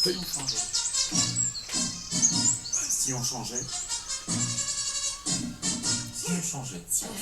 Si on changeait. Si on changeait. Si on changeait. Si on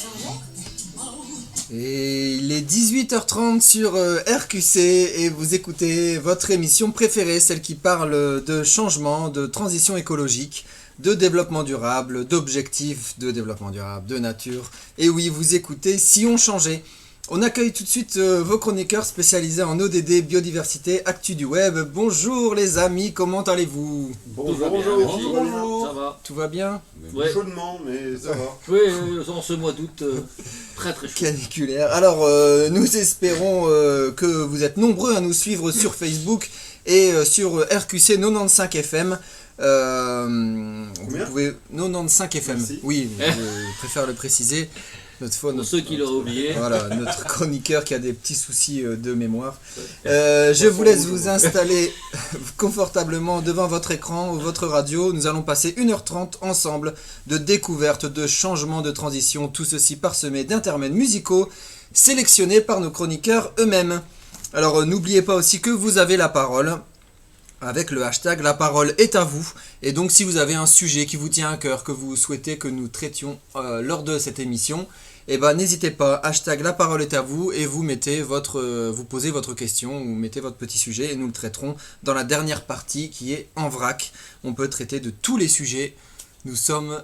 changeait. Et il est 18h30 sur RQC et vous écoutez votre émission préférée, celle qui parle de changement, de transition écologique, de développement durable, d'objectifs de développement durable, de nature. Et oui, vous écoutez Si on changeait. On accueille tout de suite vos chroniqueurs spécialisés en ODD, biodiversité, actu du web. Bonjour les amis, comment allez-vous? Bonjour. Ça va. Tout va bien? Ouais. Chaudement, mais ça va. Oui, en ce mois d'août, très très chaud. Caniculaire. Alors, nous espérons que vous êtes nombreux à nous suivre sur Facebook et sur RQC 95 FM. Vous pouvez 95 FM. Merci. Oui, je préfère le préciser. Pour ceux qui l'auraient oublié. Voilà, notre chroniqueur qui a des petits soucis de mémoire. Je vous laisse vous installer confortablement devant votre écran ou votre radio. Nous allons passer 1h30 ensemble de découvertes, de changements, de transitions, tout ceci parsemé d'intermèdes musicaux sélectionnés par nos chroniqueurs eux-mêmes. Alors n'oubliez pas aussi que vous avez la parole. Avec le hashtag La parole est à vous. Et donc si vous avez un sujet qui vous tient à cœur, que vous souhaitez que nous traitions lors de cette émission, eh ben n'hésitez pas, hashtag La parole est à vous et vous posez votre question, vous mettez votre petit sujet et nous le traiterons dans la dernière partie qui est en vrac. On peut traiter de tous les sujets. Nous sommes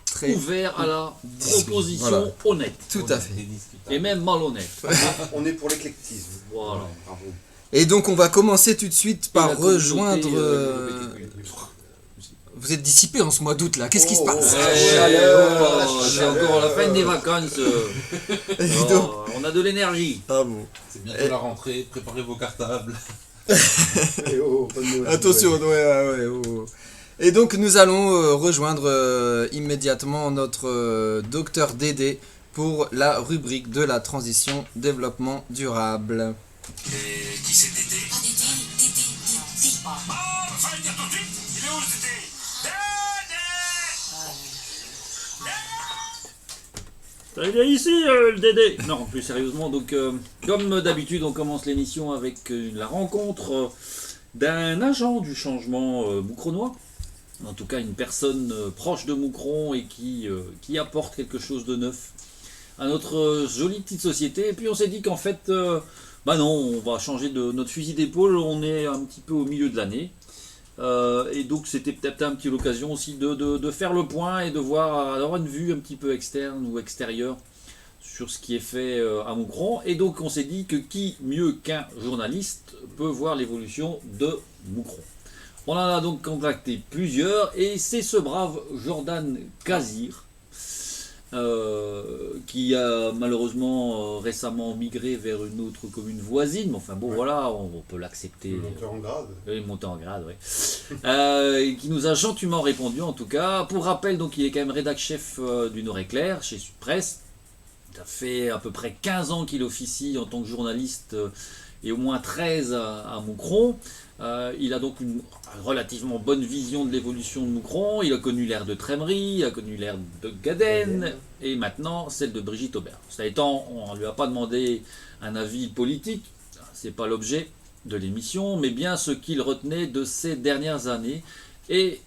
très ouverts à la proposition voilà. honnête. Tout à fait. Et même malhonnête. On est pour l'éclectisme. Voilà. Bravo. Et donc on va commencer tout de suite par Et la communauté, rejoindre... LGBTQ. Vous êtes dissipés en ce mois d'août là, qu'est-ce qui se passe? C'est encore la fin des vacances. Et donc- On a de l'énergie. Ah bon. C'est bientôt la rentrée, préparez vos cartables. Et oh, pas de mauvaise Attention, nouvelle. ouais, oh. Et donc nous allons rejoindre immédiatement notre docteur Dédé pour la rubrique de la transition développement durable. Et qui c'est Dédé? Ah, Dédé. Ça va dire tout de suite. Il est où ce Dédé? Il est ici, le Dédé. Non, plus sérieusement, donc comme d'habitude, on commence l'émission avec la rencontre d'un agent du changement moucronois. En tout cas, une personne proche de Moucron et qui apporte quelque chose de neuf à notre jolie petite société. Et puis on s'est dit qu'en fait, non, on va changer de notre fusil d'épaule. On est un petit peu au milieu de l'année. Et donc c'était peut-être un petit l'occasion aussi de faire le point et de voir, d'avoir une vue un petit peu externe ou extérieure sur ce qui est fait à Moucron. Et donc on s'est dit que qui mieux qu'un journaliste peut voir l'évolution de Moucron. On en a donc contacté plusieurs et c'est ce brave Jordan Kazir qui a malheureusement récemment migré vers une autre commune voisine, mais enfin bon voilà, on peut l'accepter. Monter en grade. Oui, monté en grade, oui. Qui nous a gentiment répondu en tout cas. Pour rappel, donc il est quand même rédac-chef du Nord-Éclair chez Sud Presse. Ça fait à peu près 15 ans qu'il officie en tant que journaliste et au moins 13 à Moucron. Il a donc une relativement bonne vision de l'évolution de Moucron. Il a connu l'ère de Trémery, il a connu l'ère de Gaden et maintenant celle de Brigitte Aubert. Cela étant, on ne lui a pas demandé un avis politique, c'est pas l'objet de l'émission, mais bien ce qu'il retenait de ces dernières années et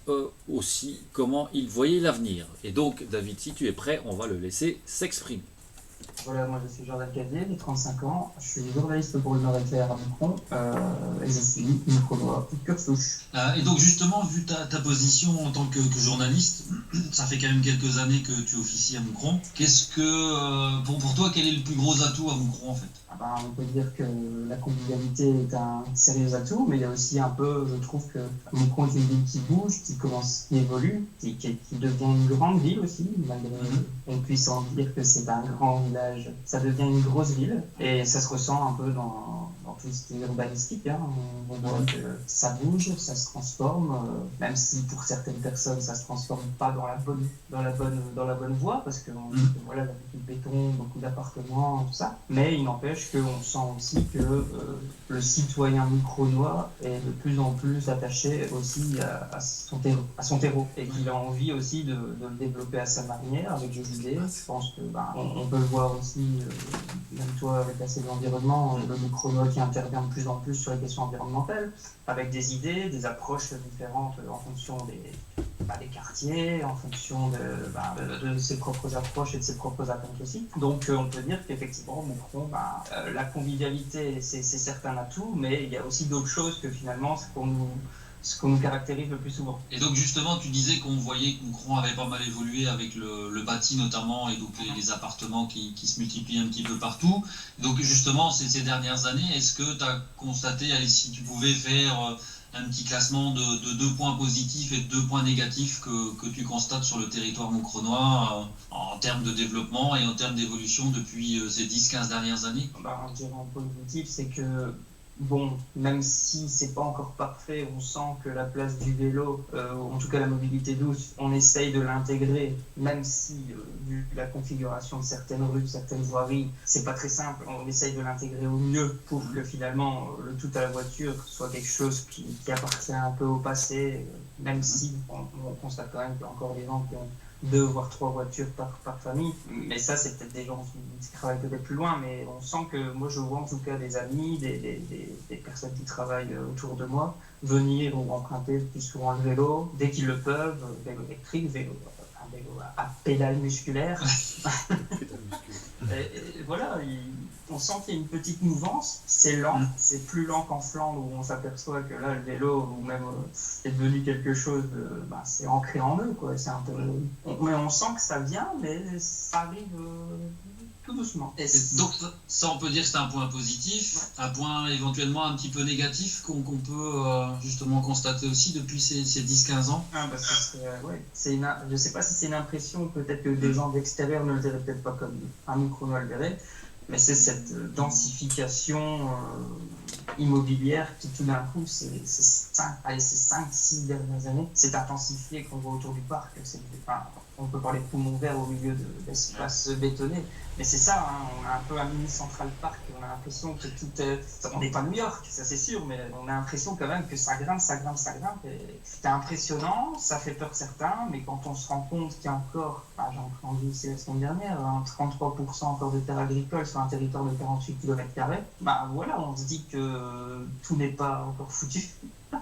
aussi comment il voyait l'avenir. Et donc, David, si tu es prêt, on va le laisser s'exprimer. Voilà, moi je suis Jordan Cadier, j'ai 35 ans, je suis journaliste pour le Nord-Éclair à Moucron et je suis moucronois pure souche. Et donc justement, vu ta position en tant que journaliste, ça fait quand même quelques années que tu officies à Moucron. Qu'est-ce que, pour toi, quel est le plus gros atout à Moucron en fait? On peut dire que la convivialité est un sérieux atout, mais il y a aussi un peu, je trouve que Moucron est une ville qui bouge, qui évolue, qui devient une grande ville aussi, malgré qu'on puisse en dire que c'est un grand village. Ça devient une grosse ville et ça se ressent un peu dans tout ce qui est urbanistique. On voit que ça bouge, ça se transforme, même si pour certaines personnes ça se transforme pas dans la bonne voie, parce que voilà, beaucoup de béton, beaucoup d'appartements, tout ça. Mais il n'empêche qu'on sent aussi que le citoyen moucronois est de plus en plus attaché aussi à son terreau et qu'il a envie aussi de le développer à sa manière avec des idées. Je pense que on peut le voir aussi, même toi avec la CED Environnement, le moucronois qui intervient de plus en plus sur les questions environnementales avec des idées, des approches différentes en fonction des quartiers, en fonction de ses propres approches et de ses propres attentes aussi. Donc on peut dire qu'effectivement, Moucron, la convivialité, c'est certain atout, mais il y a aussi d'autres choses que finalement ce qu'on nous caractérise le plus souvent. Et donc justement, tu disais qu'on voyait que Moucron avait pas mal évolué avec le bâti notamment, et donc les appartements qui se multiplient un petit peu partout. Donc justement, ces dernières années, est-ce que tu as constaté, si tu pouvais faire un petit classement de 2 points positifs et de 2 points négatifs que tu constates sur le territoire moucronois en termes de développement et en termes d'évolution depuis ces 10-15 dernières années? Je dirais en positif, c'est que bon, même si c'est pas encore parfait, on sent que la place du vélo, ou en tout cas la mobilité douce, on essaye de l'intégrer, même si, vu la configuration de certaines rues, de certaines voiries, c'est pas très simple, on essaye de l'intégrer au mieux pour que finalement le tout à la voiture soit quelque chose qui appartient un peu au passé, même si on constate quand même qu'il y a encore des gens qui ont 2 voire 3 voitures par famille, mais ça c'est peut-être des gens qui travaillent peut-être plus loin, mais on sent que moi je vois en tout cas des amis, des personnes qui travaillent autour de moi venir ou emprunter plus souvent le vélo dès qu'ils le peuvent, vélo électrique, un vélo à pédale musculaire. Et voilà, on sent qu'il y a une petite mouvance, c'est lent, c'est plus lent qu'en Flandre où on s'aperçoit que là le vélo ou même est devenu quelque chose de, c'est ancré en eux quoi, c'est un peu, mais on sent que ça vient, mais ça arrive tout doucement. Et donc ça on peut dire que c'est un point positif, un point éventuellement un petit peu négatif qu'on peut justement constater aussi depuis ces 10-15 ans. Je sais pas si c'est une impression, peut-être que des gens d'extérieur ne le verraient peut-être pas comme un moucronois le verrait, mais c'est cette densification immobilière qui tout d'un coup, ces 5-6 dernières années, s'est intensifiée qu'on voit autour du parc. On peut parler de poumons verts au milieu d'espaces bétonnés, mais c'est ça, on a un peu un mini Central Park, on a l'impression que on n'est pas New York, ça c'est sûr, mais on a l'impression quand même que ça grimpe, et c'est impressionnant, ça fait peur certains, mais quand on se rend compte qu'il y a encore, j'ai entendu aussi la semaine dernière, 33% encore de terres agricoles sur un territoire de 48 km², voilà, on se dit que tout n'est pas encore foutu.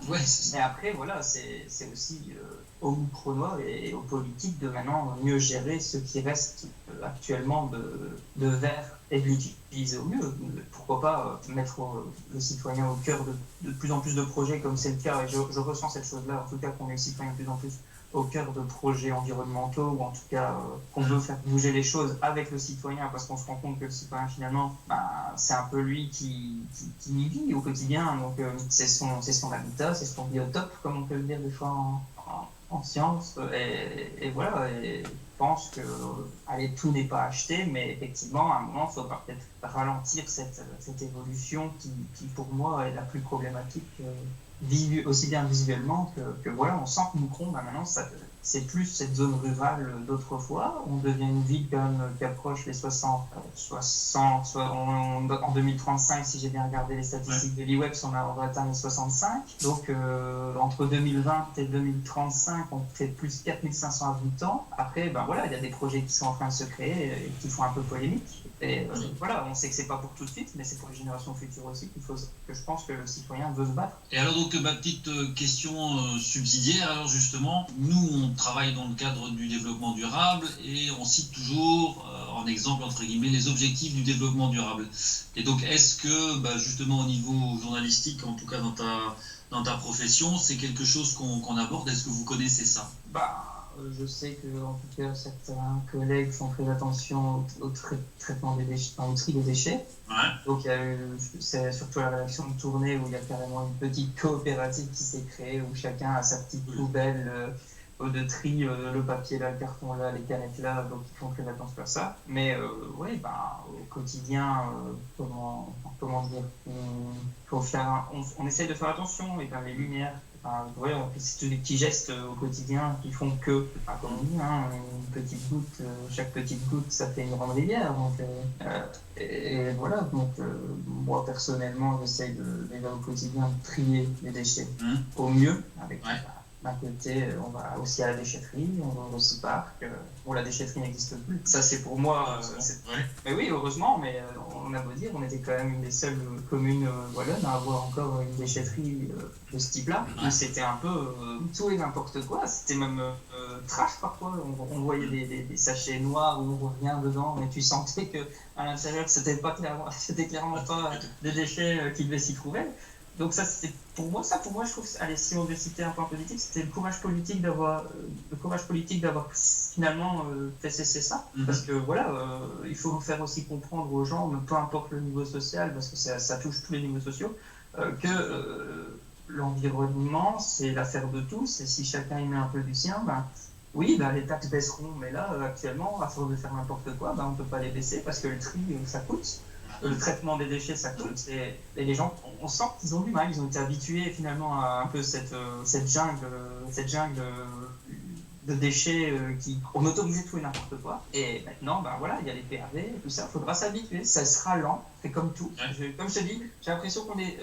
Ouais, mais après, voilà, c'est aussi aux moucronois et aux politiques de maintenant mieux gérer ce qui reste actuellement de verre et de l'utiliser au mieux. Pourquoi pas mettre le citoyen au cœur de plus en plus de projets comme c'est le cas, et je ressens cette chose-là, en tout cas qu'on met le citoyen de plus en plus au cœur de projets environnementaux, ou en tout cas qu'on veut faire bouger les choses avec le citoyen, parce qu'on se rend compte que le citoyen finalement, c'est un peu lui qui y vit au quotidien, donc c'est son habitat, c'est son biotope, comme on peut le dire des fois en sciences, et voilà, et je pense que tout n'est pas acheté, mais effectivement à un moment il faudra peut-être ralentir cette évolution qui pour moi est la plus problématique, aussi bien visuellement que voilà, on sent que Moucron maintenant c'est plus cette zone rurale d'autrefois, on devient une ville quand même qui approche les 60 en 2035, si j'ai bien regardé les statistiques de l'IWEX, on va atteindre les 65, donc entre 2020 et 2035 on fait plus 4500 habitants. Après voilà, il y a des projets qui sont en train de se créer et qui font un peu polémique, et voilà, on sait que c'est pas pour tout de suite, mais c'est pour les générations futures aussi que je pense que le citoyen veut se battre. Et alors donc ma petite question subsidiaire, alors justement, nous on travaille dans le cadre du développement durable et on cite toujours en exemple entre guillemets les objectifs du développement durable. Et donc est-ce que justement au niveau journalistique, en tout cas dans ta profession, c'est quelque chose qu'on aborde? Est-ce que vous connaissez ça? Je sais que en tout cas certains collègues font très attention au traitement des déchets, au tri des déchets. Ouais. Donc c'est surtout la rédaction de Tournai où il y a carrément une petite coopérative qui s'est créée où chacun a sa petite poubelle de tri, le papier là, le carton là, les canettes là, donc il faut faire attention à ça. Mais ouais, ben, au quotidien, comment dire, on essaye de faire attention, et ben, les lumières. Enfin, ouais, c'est tous des petits gestes au quotidien qui font que, enfin, comme on dit, hein, une petite goutte, chaque petite goutte, ça fait une grande rivière. Donc, et voilà, donc moi personnellement, j'essaye déjà au quotidien de trier les déchets au mieux. Avec d'un côté, on va aussi à la déchetterie, on va au recyparc. Bon, la déchetterie n'existe plus. Ça, c'est pour moi. Mais oui, heureusement, mais on a beau dire, on était quand même une des seules communes wallonnes à avoir encore une déchetterie de ce type-là. Mais c'était un peu tout et n'importe quoi. C'était même trash parfois. On voyait des sachets noirs où on voit rien dedans, mais tu sentais que à l'intérieur, c'était clairement pas des déchets qui devaient s'y trouver. Donc ça, c'était pour moi, je trouve, allez, si on devait citer un point positif, c'était le courage politique d'avoir finalement fait cesser ça. Parce que voilà, il faut faire aussi comprendre aux gens, peu importe le niveau social, parce que ça touche tous les niveaux sociaux, que l'environnement, c'est l'affaire de tous, et si chacun y met un peu du sien, ben, oui, ben, les taxes baisseront, mais là, actuellement, à force de faire n'importe quoi, ben, on ne peut pas les baisser, parce que le tri, ça coûte. Le traitement des déchets, ça coûte, et les gens, on sent qu'ils ont du mal, ils ont été habitués finalement à un peu cette jungle de déchets on autorisait tout et n'importe quoi. Et maintenant, ben voilà, il y a les PRV et tout ça, il faudra s'habituer, ça sera lent, c'est comme tout. Comme je te dis, j'ai l'impression qu'on est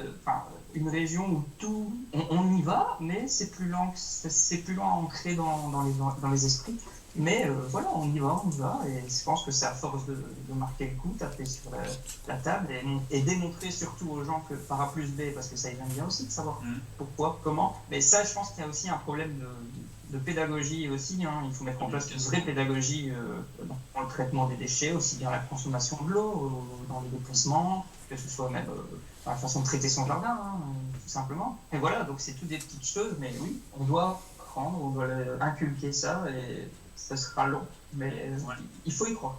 une région où tout, on y va, mais c'est plus lent ancré dans les esprits. Mais voilà, on y va, et je pense que c'est à force de marquer le coup, taper sur la table et démontrer surtout aux gens que par A plus B, parce que ça y vient bien aussi de savoir pourquoi, comment. Mais ça, je pense qu'il y a aussi un problème de pédagogie aussi, hein. Il faut mettre en place une vraie pédagogie dans le traitement des déchets, aussi bien la consommation de l'eau, dans les déplacements, que ce soit même dans la façon de traiter son jardin, hein, tout simplement. Et voilà, donc c'est toutes des petites choses, mais oui, on doit inculquer ça, et ça sera long, mais il faut y croire.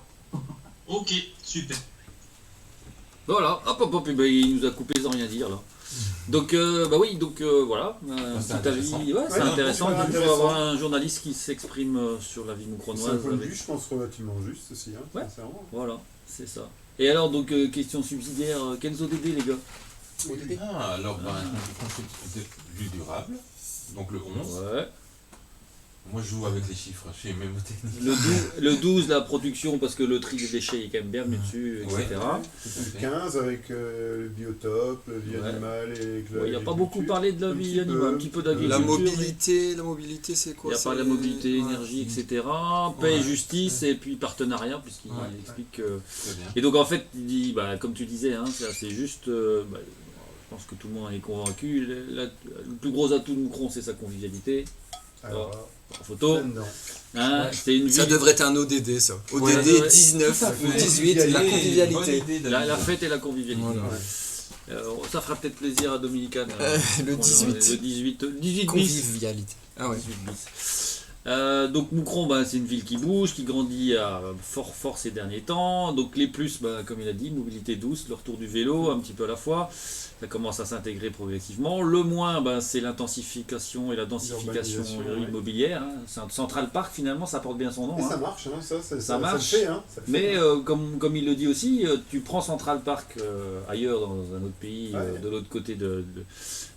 Ok, super. Voilà, hop, il nous a coupé sans rien dire là. Donc, voilà, C'est avis, c'est intéressant de avoir un journaliste qui s'exprime sur la vie C'est un moucronoise. point de vue, je pense, relativement juste aussi, hein, Ouais. sincèrement. Voilà, c'est ça. Et alors, donc, question subsidiaire, quels ODD les gars? Alors, du durable, donc le 11. Ouais. Moi, je joue avec les chiffres, je suis mémotechnique. Le 12, la production, parce que le tri des déchets est quand même bien mis dessus, etc. Le 15 avec le biotope, la vie animale et Il n'y a pas beaucoup parlé de la vie animale, un petit peu d'agriculture. La mobilité, c'est quoi? Il n'y a pas la mobilité, énergie, etc. Paix et justice, et puis partenariat, puisqu'il explique que... Et donc en fait, il dit, comme tu disais, hein, c'est juste... je pense que tout le monde en est convaincu. Le plus gros atout de Moucron, c'est sa convivialité. Alors, En photo. Hein, c'est une Ça ville... devrait être un ODD, ça. ODD Ouais, ouais. 19 ou 18, la convivialité. La fête et la convivialité. Voilà. Ça fera peut-être plaisir à Dominican. Le 18. Le 18 bis. Convivialité. Ah ouais. 18 bis. Donc Moucron, c'est une ville qui bouge, qui grandit à fort ces derniers temps. Donc les plus, comme il a dit, mobilité douce, le retour du vélo, un petit peu à la fois. Ça commence à s'intégrer progressivement. Le moins, c'est l'intensification et la densification immobilière. C'est un Central Park, finalement, ça porte bien son nom. Et ça marche, hein, ça marche. le fait. Hein, Mais comme il le dit aussi, tu prends Central Park ailleurs dans un autre pays, de l'autre côté de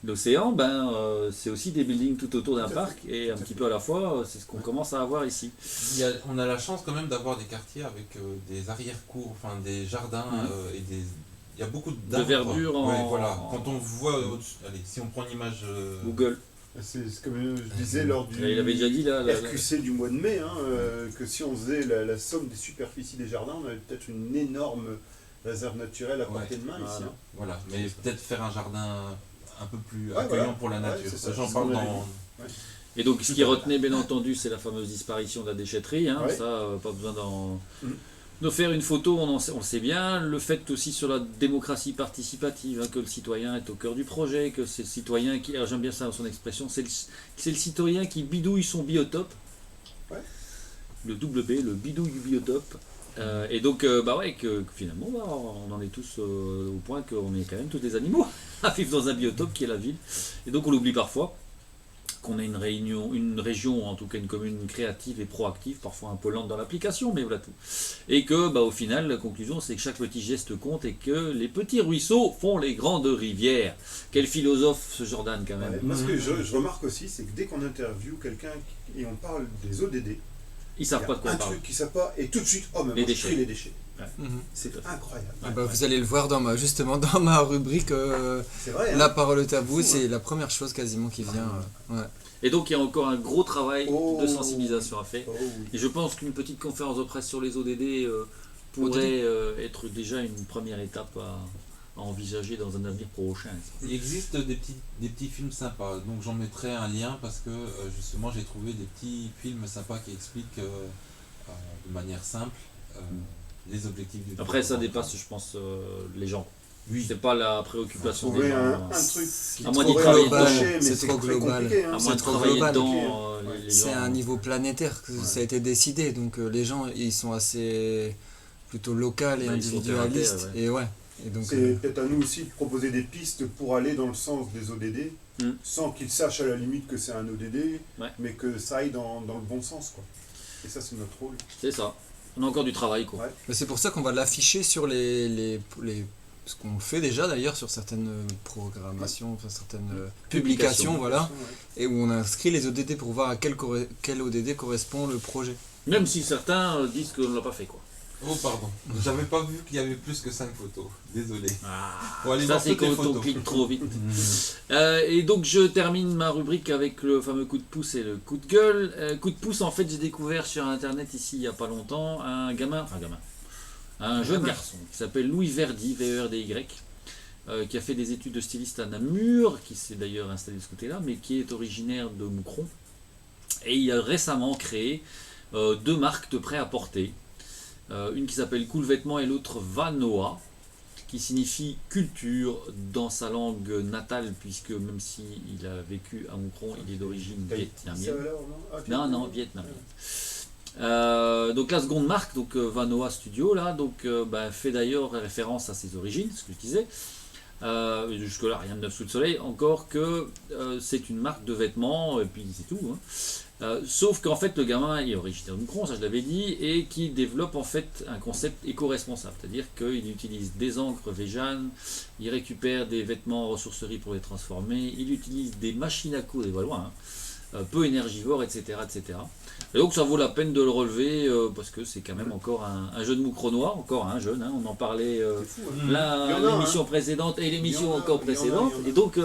l'océan, c'est aussi des buildings tout autour d'un parc, et un petit peu à la fois, c'est ce qu'on commence à avoir ici. On a la chance quand même d'avoir des quartiers avec des arrière-cours, enfin des jardins et des... Il y a beaucoup de verdure voilà. Quand on voit... Allez, si on prend une image... Google. C'est comme je disais lors du il avait déjà dit, là, RQC du mois de mai, que si on faisait la somme des superficies des jardins, on avait peut-être une énorme réserve naturelle à portée de main ici. Hein. Voilà, mais peut-être faire un jardin un peu plus accueillant pour la nature. Ça, j'en parle dans... Et donc ce qui retenait bien entendu, c'est la fameuse disparition de la déchetterie. Ça, pas besoin de faire une photo, on le sait bien. Le fait aussi sur la démocratie participative, que le citoyen est au cœur du projet, que c'est le citoyen qui, j'aime bien ça son expression, c'est le citoyen qui bidouille son biotope. Le double B, le bidouille du biotope. Et donc, que finalement, on en est tous au point qu'on est quand même tous des animaux à vivre dans un biotope qui est la ville. Et donc on l'oublie parfois. qu'on ait une région, en tout cas une commune créative et proactive, parfois un peu lente dans l'application, mais voilà tout. Et que, au final, la conclusion, c'est que chaque petit geste compte et que les petits ruisseaux font les grandes rivières. Quel philosophe ce Jordan, quand même. Ouais, moi, ce que je remarque aussi, c'est que dès qu'on interviewe quelqu'un et on parle des ODD, Ils savent pas de quoi un on parle. truc qu'ils savent pas, et tout de suite, oh, mais Les moi, je déchets. trie les déchets. Mhm. C'est incroyable. Ah bah, vous allez le voir justement dans ma rubrique C'est vrai. La Hein. parole au tabou, C'est fou, c'est la première chose quasiment qui vient. Ouais. Et donc il y a encore un gros travail Oh. de sensibilisation à faire. Oh, oui. Et je pense qu'une petite conférence de presse sur les ODD pourrait être déjà une première étape à envisager dans un avenir prochain. Il existe des petits films sympas, donc j'en mettrai un lien parce que justement j'ai trouvé des petits films sympas qui expliquent de manière simple les objectifs du Après ça développement. dépasse, je pense, les gens. Oui. C'est pas la préoccupation des Trouver gens. un truc qui À moins d'y pourrait travailler accrocher, dedans, mais c'est c'est trop très global. compliqué, hein. À moins c'est de trop travailler global. dedans, les C'est gens. un niveau planétaire que ça a été décidé, donc les gens ils sont assez plutôt local et Ils sont individualistes. terre à terre, Et ouais. Et donc, C'est peut-être à nous aussi de proposer des pistes pour aller dans le sens des ODD, Mm. sans qu'ils sachent à la limite que c'est un ODD, Ouais. mais que ça aille dans le bon sens, quoi. Et ça, c'est notre rôle. C'est ça. On a encore du travail, quoi. Ouais. mais c'est pour ça qu'on va l'afficher sur les ce qu'on fait déjà d'ailleurs sur certaines programmations, enfin, certaines publications, voilà, Ouais. et où on inscrit les ODD pour voir à quel ODD correspond le projet. Même si certains disent qu'on ne l'a pas fait, quoi. Oh pardon, j'avais pas vu qu'il y avait plus que 5 photos, désolé. Faut aller Ça voir c'est toutes les quand on photos. clique trop vite. Et donc je termine ma rubrique avec le fameux coup de pouce et le coup de gueule. Coup de pouce, en fait, j'ai découvert sur internet ici il n'y a pas longtemps un jeune garçon qui s'appelle Louis Verdi, V-E-R-D-Y, qui a fait des études de styliste à Namur, qui s'est d'ailleurs installé de ce côté-là, mais qui est originaire de Moucron. Et il a récemment créé 2 marques de prêt-à-porter. Une qui s'appelle Cool Vêtements et l'autre Vanoa, qui signifie culture dans sa langue natale, puisque même s'il a vécu à Moucron, il est d'origine Ça vietnamienne. alors, non Ah, Non, vietnamienne. Donc la seconde marque, donc Vanoa Studio, là, donc, fait d'ailleurs référence à ses origines, ce que je disais. Jusque-là, rien de neuf sous le soleil, encore que c'est une marque de vêtements, et puis c'est tout. Hein. Sauf qu'en fait, le gamin est originaire de Moucron, ça je l'avais dit, et qui développe en fait un concept éco-responsable, c'est-à-dire qu'il utilise des encres véganes, il récupère des vêtements en ressourcerie pour les transformer, il utilise des machines à coudre, et voilà, peu énergivores, etc., etc. Et donc ça vaut la peine de le relever parce que c'est quand même encore un jeune Moucronois, encore un jeune, hein, on en parlait C'est fou, hein. l'émission précédente et l'émission encore il y en a, précédente, il y en a. et donc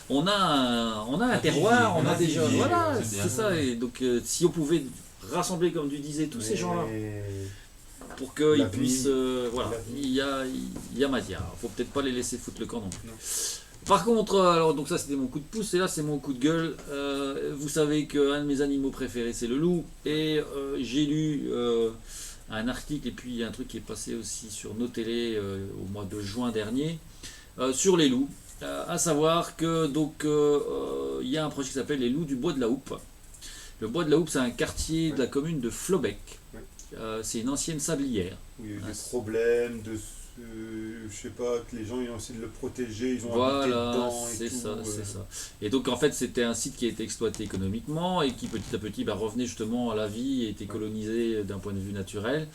on a un terroir, on a des jeunes, voilà, c'est bien. c'est ça, et donc si on pouvait rassembler, comme tu disais, tous ces gens-là, pour qu'ils L'avenir. puissent, voilà, L'avenir. il y a matière, faut peut-être pas les laisser foutre le camp non plus. Par contre, alors donc ça c'était mon coup de pouce, et là c'est mon coup de gueule. Vous savez qu'un de mes animaux préférés c'est le loup, et j'ai lu un article et puis un truc qui est passé aussi sur nos télés au mois de juin dernier sur les loups. À savoir que donc il y a un projet qui s'appelle les loups du bois de la Houppe. Le bois de la Houppe, c'est un quartier de la commune de Flobec. C'est une ancienne sablière. Où il y a eu Ah, des problèmes, je sais pas, que les gens ils ont essayé de le protéger, ils ont habité Voilà, dedans et c'est tout. ça, c'est ça. Et donc en fait c'était un site qui a été exploité économiquement et qui petit à petit revenait justement à la vie et était colonisé d'un point de vue naturel.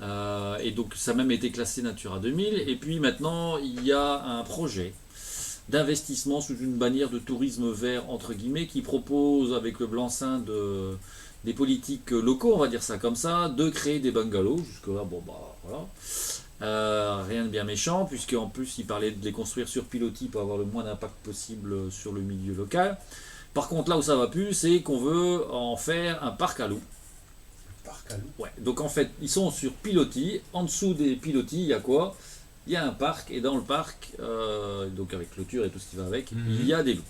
Et donc ça a même été classé Natura 2000. Et puis maintenant il y a un projet d'investissement sous une bannière de tourisme vert entre guillemets qui propose avec le blanc-seing des politiques locaux, on va dire ça comme ça, de créer des bungalows. Jusque là bon voilà. Rien de bien méchant, puisque en plus il parlait de les construire sur pilotis pour avoir le moins d'impact possible sur le milieu local. Par contre, là où ça va plus, c'est qu'on veut en faire un parc à loups. Parc à loups. Ouais, donc en fait, ils sont sur pilotis. En dessous des pilotis, il y a quoi? Il y a un parc, et dans le parc, donc avec clôture et tout ce qui va avec, il y a des loups.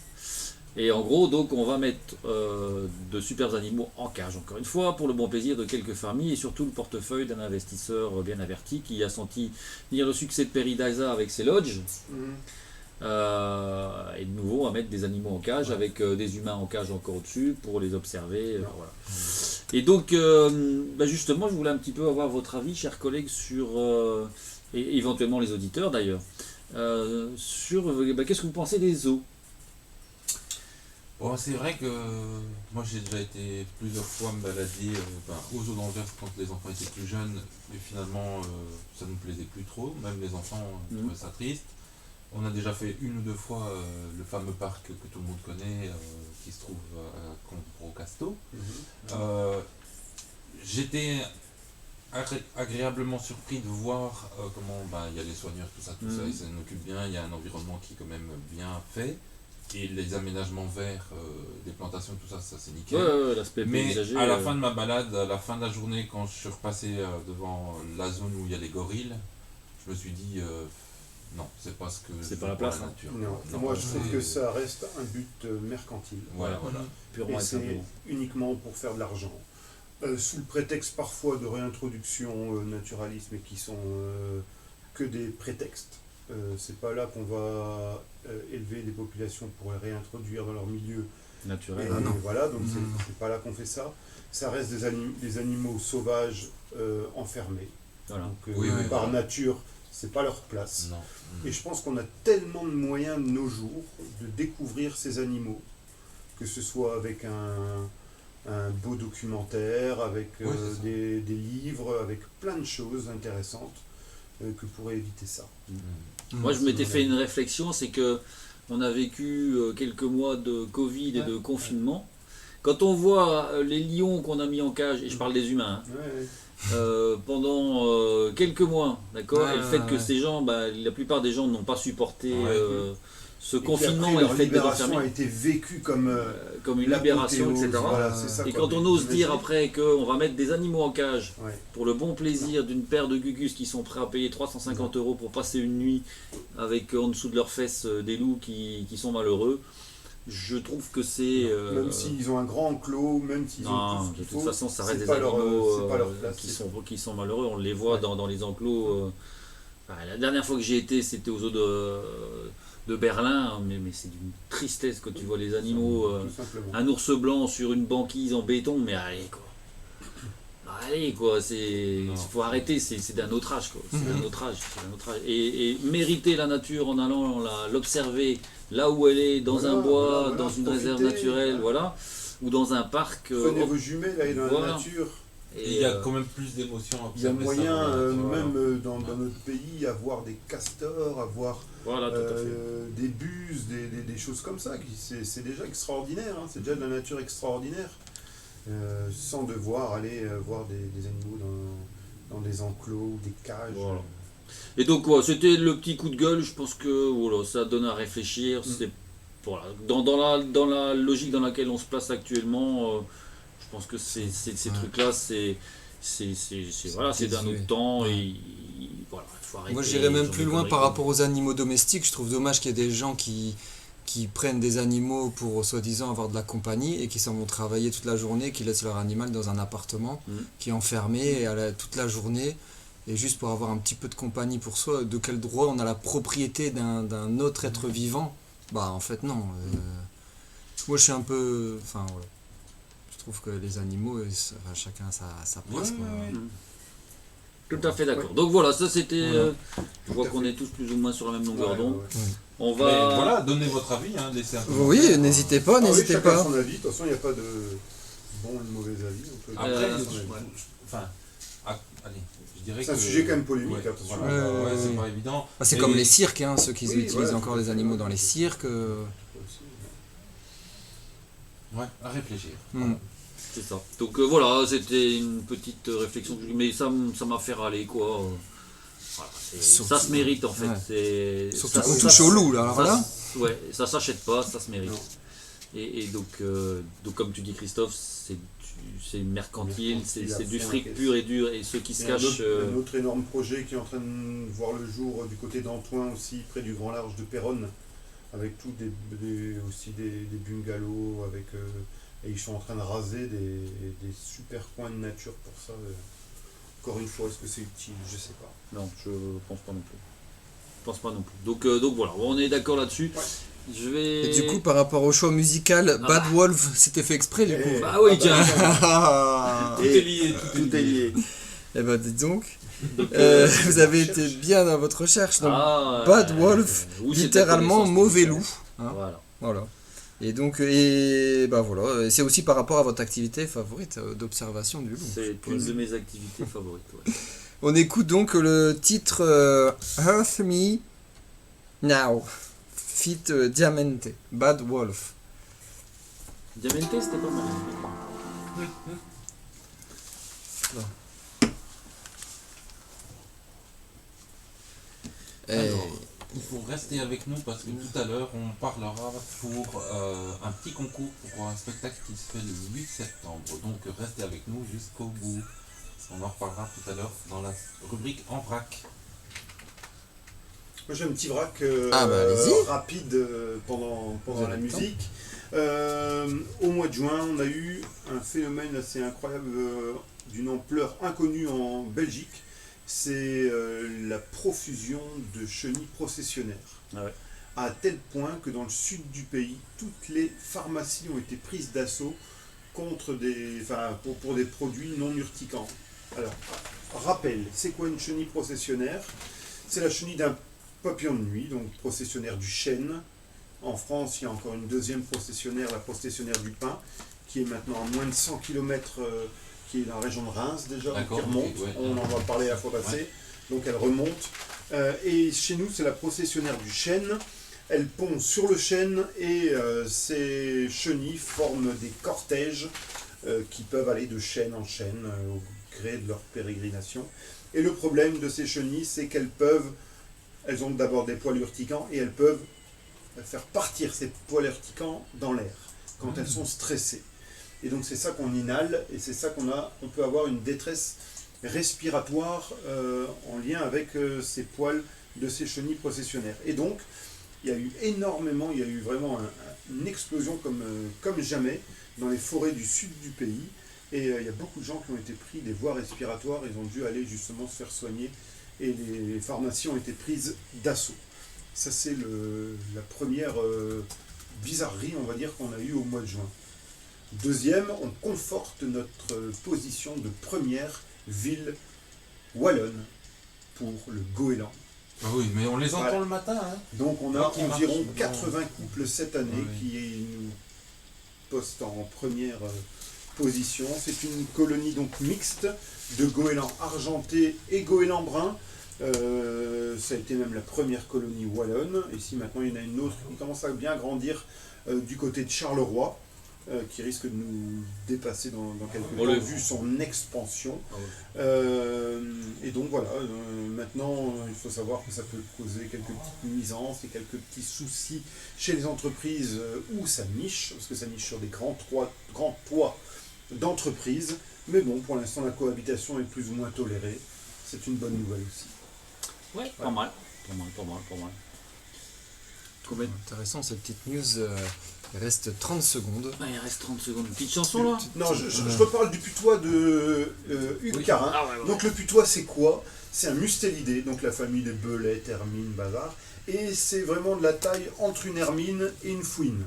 Et en gros, donc, on va mettre de superbes animaux en cage, encore une fois, pour le bon plaisir de quelques familles et surtout le portefeuille d'un investisseur bien averti qui a senti venir le succès de Paradisa avec ses lodges. Et de nouveau, on va mettre des animaux en cage avec des humains en cage encore au-dessus pour les observer. Voilà. Et donc, justement, je voulais un petit peu avoir votre avis, chers collègues, sur, et éventuellement les auditeurs d'ailleurs, sur qu'est-ce que vous pensez des zoos? Bon, c'est vrai que moi j'ai déjà été plusieurs fois me balader aux eaux d'Anvers quand les enfants étaient plus jeunes, et finalement ça ne nous plaisait plus trop, même les enfants trouvaient ça triste. On a déjà fait une ou deux fois le fameux parc que tout le monde connaît, qui se trouve à Combreau-Casteau. J'étais agréablement surpris de voir comment il y a les soigneurs, tout ça, ils s'en occupent bien, il y a un environnement qui est quand même bien fait. Et les aménagements verts, des plantations, tout ça, c'est nickel. Ouais, l'aspect Mais paysager, à la fin de ma balade, à la fin de la journée, quand je suis repassé devant la zone où il y a les gorilles, je me suis dit, non, c'est pas ce que C'est je pas veux la pour place, la hein. nature. Non, moi je trouve que ça reste un but mercantile. Voilà. purement Et et c'est simplement. uniquement pour faire de l'argent. Sous le prétexte parfois de réintroduction naturalisme et qui sont que des prétextes. C'est pas là qu'on va élever des populations pour les réintroduire dans leur milieu. Naturel. Et voilà, donc c'est pas là qu'on fait ça. Ça reste des animaux sauvages enfermés. Voilà. Donc par nature, c'est pas leur place. Non. Et je pense qu'on a tellement de moyens de nos jours de découvrir ces animaux, que ce soit avec un beau documentaire, avec des livres, avec plein de choses intéressantes, que pourrait éviter ça. Moi, je m'étais fait une réflexion, c'est que on a vécu quelques mois de Covid et de confinement. Quand on voit les lions qu'on a mis en cage, et je parle des humains, pendant quelques mois, d'accord, et le fait que ces gens, la plupart des gens n'ont pas supporté ce confinement et le leur fait d'être libération a enfermé été vécue comme une libération, etc. Voilà, c'est ça, Et quoi. quand on ose Imagine. dire après qu'on va mettre des animaux en cage Ouais. pour le bon plaisir d'une paire de gugus qui sont prêts à payer 350 € pour passer une nuit avec en dessous de leurs fesses des loups qui sont malheureux, je trouve que c'est... Même s'ils ont un grand enclos, même s'ils ont non, tout ce de qu'il toute faut, façon, ça reste c'est des pas leur- animaux c'est pas leur place, qui, c'est qui sont malheureux. On les voit dans les enclos. La dernière fois que j'y étais, c'était aux eaux de Berlin, mais c'est d'une tristesse quand tu vois les animaux. tout simplement. Un ours blanc sur une banquise en béton, mais allez quoi. Allez quoi, il faut arrêter, c'est d'un autre âge quoi. C'est d'un autre âge, c'est d'un autre âge. Et mériter la nature en allant l'observer là où elle est, dans un bois, dans une réserve naturelle, voilà, ou dans un parc. Prenez vos jumelles, allez dans voilà. la nature. Et il y a quand même plus d'émotions à Il y a observer ça moyen, dans la nature, même dans notre pays, avoir des castors, avoir Voilà, tout à fait. des buses, des choses comme ça. C'est déjà extraordinaire, hein, c'est déjà de la nature extraordinaire. Sans devoir aller voir des animaux dans des enclos ou des cages. Voilà. Et donc c'était le petit coup de gueule, je pense que voilà, ça donne à réfléchir. C'est, voilà, dans la logique dans laquelle on se place actuellement, je pense que ces trucs-là, c'est d'un autre temps. Et voilà, il faut arrêter. Moi j'irais même genre plus de loin conneries, par quoi. rapport aux animaux domestiques. Je trouve dommage qu'il y ait des gens qui prennent des animaux pour soi-disant avoir de la compagnie et qui s'en vont travailler toute la journée, qui laissent leur animal dans un appartement qui est enfermé toute la journée, et juste pour avoir un petit peu de compagnie pour soi. De quel droit on a la propriété d'un autre être vivant? Bah en fait non. Moi je suis un peu... Enfin voilà. Je trouve que les animaux, chacun a sa place. quoi. Tout à fait d'accord. Donc voilà, ça c'était... je vois qu'on est tous plus ou moins sur la même longueur d'onde. On Mais va... voilà, donnez votre avis, hein, laissez un peu. Oui, n'hésitez pas, n'hésitez chacun pas. son avis. De toute façon, il n'y a pas de bon ou de mauvais avis. On peut Après, donner son avis. allez, je dirais C'est un que... sujet quand même polémique, Ouais, attention. voilà, Ouais, c'est ouais. pas évident. Bah, c'est Mais- comme les cirques, hein, ceux qui Oui, utilisent voilà, encore tout à les fait. animaux dans les cirques. Ouais, à réfléchir. C'est ça. Donc voilà, c'était une petite réflexion, mais ça m'a fait râler quoi. Voilà, Surtout- ça se mérite en fait. ouais. C'est, Surtout ça- qu'on ça- touche au loup, là. Alors ça- là. Ouais, ça s'achète pas, ça se mérite. Non. Et donc comme tu dis Christophe, c'est mercantile, c'est Mercantile à du fond, fric et pur et dur, et ceux qui se Et cachent... un autre énorme projet qui est en train de voir le jour du côté d'Antoine aussi, près du Grand Large de Péronne, avec tout aussi des bungalows, avec, et ils sont en train de raser des super coins de nature pour ça. Encore une fois, est-ce que c'est utile? Je sais pas. Non, je pense pas non plus. Je pense pas non plus. Donc voilà, on est d'accord là-dessus. Ouais. Je vais... Et du coup, par rapport au choix musical, Bad Wolf, c'était fait exprès du coup. Ah oui, tiens. Tout est lié, Tout est lié. Eh ben, dites donc, Donc, vous avez été bien dans votre recherche. Donc, ah, Bad Wolf, oui, c'est littéralement ta connaissance mauvais musicale. loup. Hein, Voilà. voilà. Et donc, bah voilà, et c'est aussi par rapport à votre activité favorite d'observation du loup. je C'est suppose. une de mes activités favorites. Ouais. On écoute donc le titre Earth Me Now, fit Diamante, Bad Wolf. Diamante, c'était pas mal. Et- Alors, il faut rester avec nous parce que tout à l'heure on parlera pour un petit concours pour un spectacle qui se fait le 8 septembre. Donc restez avec nous jusqu'au bout. On en reparlera tout à l'heure dans la rubrique en vrac. Moi j'ai un petit vrac Ah, bah, allez-y. rapide pendant Vous avez la le temps. musique. Au mois de juin, on a eu un phénomène assez incroyable d'une ampleur inconnue en Belgique. C'est la profusion de chenilles processionnaires. Ah ouais. À tel point que dans le sud du pays, toutes les pharmacies ont été prises d'assaut contre pour des produits non urticants. Alors, rappel, c'est quoi une chenille processionnaire? C'est la chenille d'un papillon de nuit, donc processionnaire du chêne. En France, il y a encore une deuxième processionnaire, la processionnaire du pin, qui est maintenant à moins de 100 km, qui est dans la région de Reims déjà, qui D'accord, remonte. ok, ouais. On en va parler la fois passée. Donc elle remonte. Et chez nous, c'est la processionnaire du chêne. Elle pond sur le chêne et ces chenilles forment des cortèges qui peuvent aller de chêne en chêne au gré de leur pérégrination. Et le problème de ces chenilles, c'est elles ont d'abord des poils urticants et elles peuvent faire partir ces poils urticants dans l'air quand elles sont stressées. Et donc c'est ça qu'on inhale et c'est ça on peut avoir une détresse respiratoire en lien avec ces poils de ces chenilles processionnaires. Et donc il y a eu vraiment une explosion comme jamais dans les forêts du sud du pays. Et il y a beaucoup de gens qui ont été pris des voies respiratoires, ils ont dû aller justement se faire soigner et les pharmacies ont été prises d'assaut. Ça c'est la première bizarrerie, on va dire, qu'on a eue au mois de juin. Deuxième, on conforte notre position de première ville wallonne pour le goéland. Ah oui, mais on les entend Ouais. le matin. Hein. Donc on a Ah, qui environ marche. 80 couples cette année Ah oui. qui nous postent en première position. C'est une colonie donc mixte de goélands argentés et goélands bruns. Ça a été même la première colonie wallonne. Ici maintenant il y en a une autre qui commence à bien grandir du côté de Charleroi, qui risque de nous dépasser dans quelques Oh, temps le- vu son expansion. Ah ouais. Et donc voilà, maintenant il faut savoir que ça peut causer quelques petites nuisances et quelques petits soucis chez les entreprises où ça niche, parce que ça niche sur des grands toits d'entreprises. Mais bon, pour l'instant la cohabitation est plus ou moins tolérée. C'est une bonne nouvelle aussi. Ouais, pas mal. Pas mal. Combien Intéressant cette petite news. Il reste 30 secondes. Ah, il reste 30 secondes. Une petite chanson là. Non, je reparle du putois de Hugues Oui. Carin. Ah ouais, ouais. Donc le putois c'est quoi? C'est un mustélidé, donc la famille des belets, hermines, bavards. Et c'est vraiment de la taille entre une hermine et une fouine.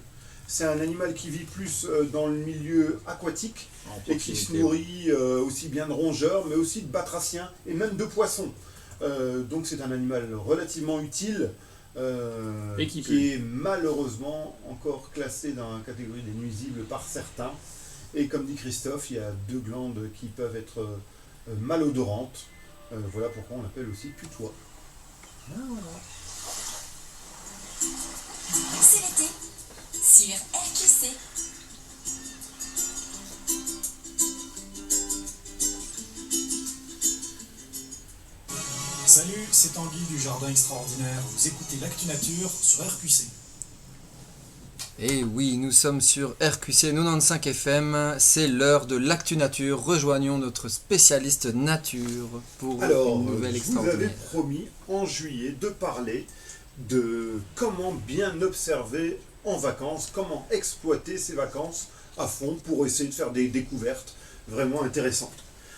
C'est un animal qui vit plus dans le milieu aquatique En et qui se proximité. nourrit aussi bien de rongeurs, mais aussi de batraciens et même de poissons. Donc c'est un animal relativement utile, Et qui qui est malheureusement encore classé dans la catégorie des nuisibles par certains. Et comme dit Christophe, il y a 2 glandes qui peuvent être malodorantes. Voilà pourquoi on l'appelle aussi putois. C'est l'été sur RQC. Salut, c'est Tanguy du Jardin Extraordinaire. Vous écoutez l'Actu Nature sur RQC. Et oui, nous sommes sur RQC 95 FM, c'est l'heure de l'Actu Nature. Rejoignons notre spécialiste nature pour Alors, une nouvelle je vous avais extraordinaire. promis en juillet de parler de comment bien observer en vacances, comment exploiter ses vacances à fond pour essayer de faire des découvertes vraiment intéressantes.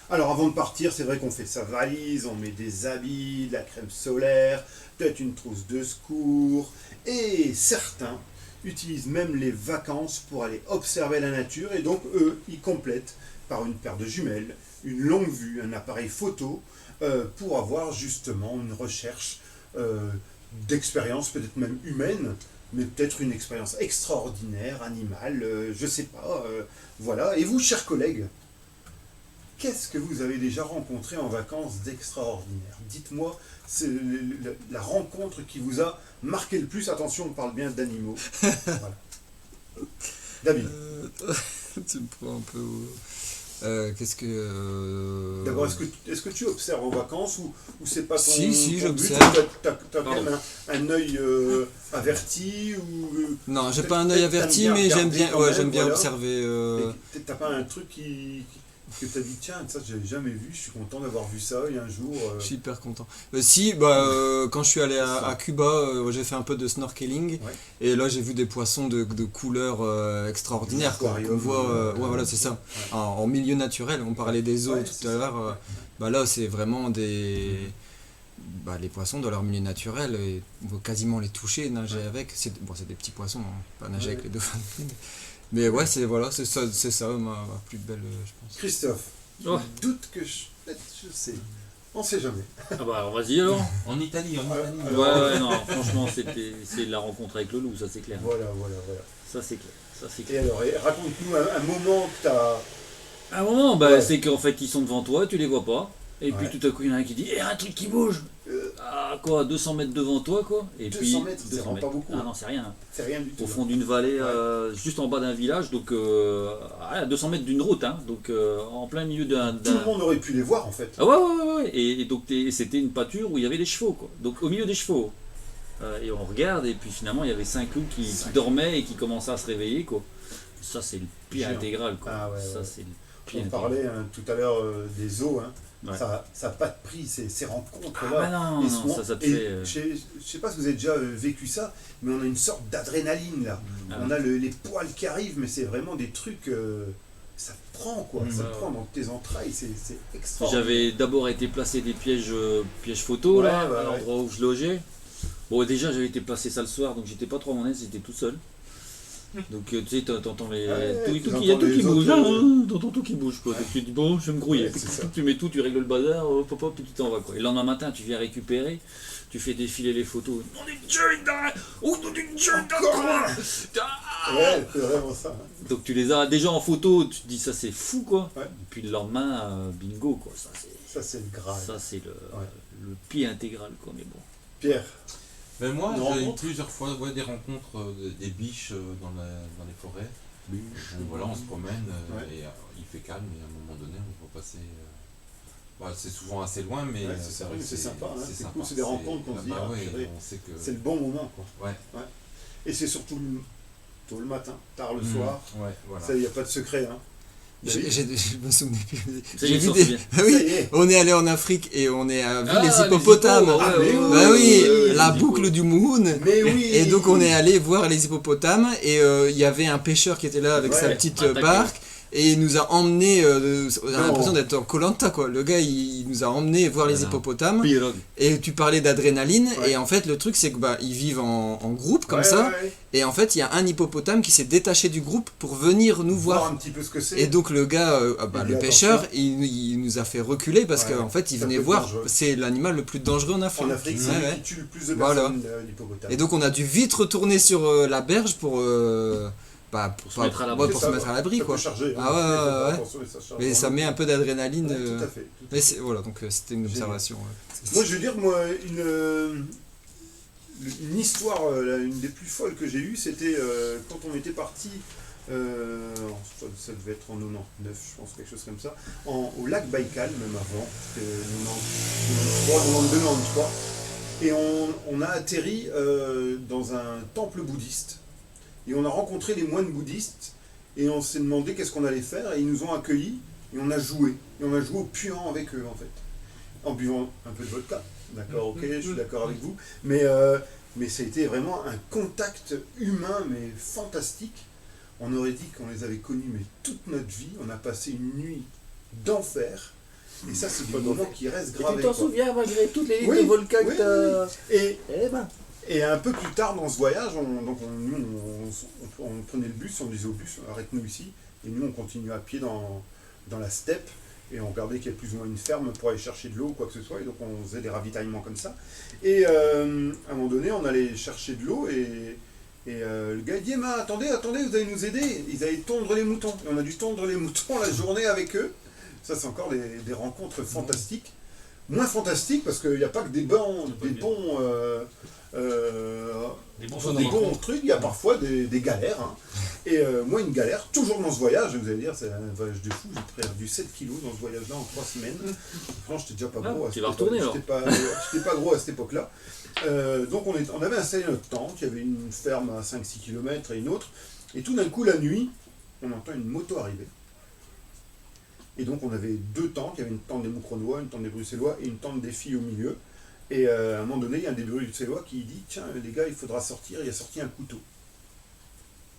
Alors avant de partir, c'est vrai qu'on fait sa valise, on met des habits, de la crème solaire, peut-être une trousse de secours, et certains utilisent même les vacances pour aller observer la nature, et donc eux, ils complètent par une paire de jumelles, une longue vue, un appareil photo, pour avoir justement une recherche d'expérience, peut-être même humaine, mais peut-être une expérience extraordinaire, animale, je sais pas. Voilà. Et vous, chers collègues, qu'est-ce que vous avez déjà rencontré en vacances d'extraordinaire? Dites-moi la rencontre qui vous a marqué le plus. Attention, on parle bien d'animaux. Voilà. David. Tu me prends un peu... qu'est-ce que... D'abord, est-ce que tu observes en vacances ou c'est pas ton, Si, ton but? j'observe. T'as quand même un œil averti ou Non, j'ai pas un œil averti, mais j'aime bien, j'aime bien observer. Et t'as pas un truc que t'as dit, tiens, ça j'avais jamais vu, je suis content d'avoir vu ça il y a un jour. Je suis hyper content. Si, quand je suis allé à Cuba, j'ai fait un peu de snorkeling, Ouais. et là j'ai vu des poissons de couleurs extraordinaires, quoi, qu'on voit, voilà, c'est ça, Ouais. en milieu naturel. On parlait des zoos Ouais, tout c'est à ça. l'heure. Là, c'est vraiment des... les poissons dans leur milieu naturel, et on peut quasiment les toucher, nager avec. C'est des petits poissons, hein, pas nager Ouais. avec les dauphins. Mais ouais, c'est ça ma plus belle, je pense. Christophe, Oh. je doute que peut-être je sais. On sait jamais. Ah bah vas-y alors. En Italie, Ouais, ouais, non, franchement, c'est la rencontre avec le loup, ça c'est clair. Voilà. Ça c'est clair. Ça c'est Et clair. alors, raconte-nous un moment que t'as. À un moment, Ouais. c'est qu'en fait ils sont devant toi, tu les vois pas. Et puis Ouais. tout à coup il y en a un qui dit il y a un truc qui bouge. Ah quoi, 200 mètres devant toi quoi. Et 200 puis mètres, c'est vraiment pas beaucoup. Ah non, c'est rien. C'est rien du tout. Au fond d'une vallée, Ouais. juste en bas d'un village, donc à 200 mètres d'une route, hein, donc en plein milieu d'un. Tout le monde aurait pu les voir en fait. Ah ouais. Et donc c'était une pâture où il y avait des chevaux quoi. Donc au milieu des chevaux. Et on regarde et puis finalement il y avait 5 loups qui dormaient et qui commençaient à se réveiller quoi. Ça c'est le pied Géant. intégral quoi. Ah ouais, Ça ouais. c'est le pied On intégral. parlait tout à l'heure des zoos. Hein. Ouais. Ça n'a pas de prix, ces rencontres-là. Ah bah non, Et non, souvent- ça te et fait. Je sais pas si vous avez déjà vécu ça, mais on a une sorte d'adrénaline là. Ah. On a les poils qui arrivent, mais c'est vraiment des trucs. Ça te prend quoi, ça te prend dans tes entrailles, c'est extraordinaire. J'avais d'abord été placé des pièges photo Ouais, là, ouais, à l'endroit où je logeais. Bon déjà j'avais été placé ça le soir donc j'étais pas trop à mon aise, j'étais tout seul. Donc tu sais t'entends les... Ouais, tout, tu il y a entends tout qui les bouge, autres, hein, t'entends tout qui bouge quoi. Ouais. Donc tu te dis bon je vais me grouiller. Ouais, c'est ça. Tu mets tout, tu règles le bazar, hop, puis tu t'en vas quoi. Et le lendemain matin tu viens récupérer, tu fais défiler les photos. On est jeune Ouais, c'est vraiment ça. Hein. Donc tu les as déjà en photo, tu te dis ça c'est fou quoi. Ouais. Et puis le lendemain, bingo quoi, ça Ça c'est le Graal. c'est Ouais. le pied intégral quoi, mais bon. Pierre, Mais moi, Une j'ai eu rencontre plusieurs fois des rencontres des biches dans les forêts. Donc voilà, on se promène Ouais. et il fait calme et à un moment donné, on va passer. C'est souvent assez loin, mais Ouais, c'est vrai que sympa, hein. C'est sympa. cool, c'est des rencontres qu'on se dit, bah ah, ouais, purée, on sait que. c'est le bon moment quoi. Ouais. Et c'est surtout tôt le matin, tard le Mmh. soir. Ouais, voilà. Ça, il n'y a pas de secret. Hein. Je me souvenais plus. Ça y J'ai est, vu il s'en des... souvient. Ah oui, Ça y est. on est allé en Afrique et on a vu Ah, les hippopotames. hippos, Ah, mais Bah oui, oui, la les boucle hippos. du Mouhoun. Mais oui. Et donc on est allé voir les hippopotames et il y avait un pêcheur qui était là avec sa Ouais, petite attaqué. barque et il nous a emmené, on a Non. l'impression d'être en Koh-Lanta quoi. Le gars il nous a emmené voir les Voilà. hippopotames Pirogue. et tu parlais d'adrénaline Ouais. et en fait le truc c'est que ils vivent en groupe comme Ouais, ça ouais, ouais. et en fait il y a un hippopotame qui s'est détaché du groupe pour venir nous Voir voir. un petit peu ce que c'est. Et donc le gars, Il le dit pêcheur, attention. il nous a fait reculer parce Ouais, qu'en fait il ça venait peut être voir, dangereux. c'est l'animal le plus dangereux en Afrique. En Afrique, c'est Ouais, lui ouais. qui tue le plus de Voilà. personnes, l'hippopotame. Et donc on a dû vite retourner sur la berge pour se mettre à l'abri. pour se mettre à l'abri ça quoi. peut charger, hein. Ah ouais, Il faut faire ouais, ouais. attention et ça charge Mais ça vraiment. met un peu d'adrénaline. Ouais, tout à fait. Mais voilà, donc c'était une Génial. observation. Ouais. Moi, je veux dire, une histoire, une des plus folles que j'ai eues, c'était quand on était parti, ça devait être en 99, je pense, quelque chose comme ça, au lac Baïkal, même avant, c'était 92, 93, et on a atterri dans un temple bouddhiste, et on a rencontré les moines bouddhistes, et on s'est demandé qu'est-ce qu'on allait faire, et ils nous ont accueillis, et on a joué au puant avec eux, en fait, en buvant un peu de vodka. D'accord, ok, je suis d'accord avec vous. Mais ça a été vraiment un contact humain, mais fantastique. On aurait dit qu'on les avait connus, mais toute notre vie. On a passé une nuit d'enfer. Et ça, c'est des moments qui restent gravés. quoi. malgré toutes les Oui, volcans oui, oui. Eh ben. Et un peu plus tard dans ce voyage, nous, on prenait le bus, on disait au bus, arrête-nous ici. Et nous, on continuait à pied dans la steppe. Et on regardait qu'il y avait plus ou moins une ferme pour aller chercher de l'eau ou quoi que ce soit. Et donc on faisait des ravitaillements comme ça. Et à un moment donné, on allait chercher de l'eau et Et le gars il dit, mais attendez, vous allez nous aider. Ils allaient tondre les moutons. Et on a dû tondre les moutons la journée avec eux. Ça, c'est encore des rencontres fantastiques. Moins fantastiques parce qu'il n'y a pas que des bons trucs, il y a parfois des galères. Hein. Et moi, une galère, toujours dans ce voyage, vous allez dire, c'est un voyage de fou, j'ai perdu 7 kilos dans ce voyage-là en 3 semaines. Franchement, j'étais déjà pas gros. Tu vas retourner alors. J'étais pas gros à cette époque-là. Donc on avait installé notre tente, il y avait une ferme à 5-6 km et une autre. Et tout d'un coup, la nuit, on entend une moto arriver. Et donc on avait 2 tentes, il y avait une tente des Mucronois, une tente des Bruxellois et une tente des filles au milieu. Et à un moment donné, il y a un des Bruxellois qui dit, tiens les gars, il faudra sortir, il a sorti un couteau.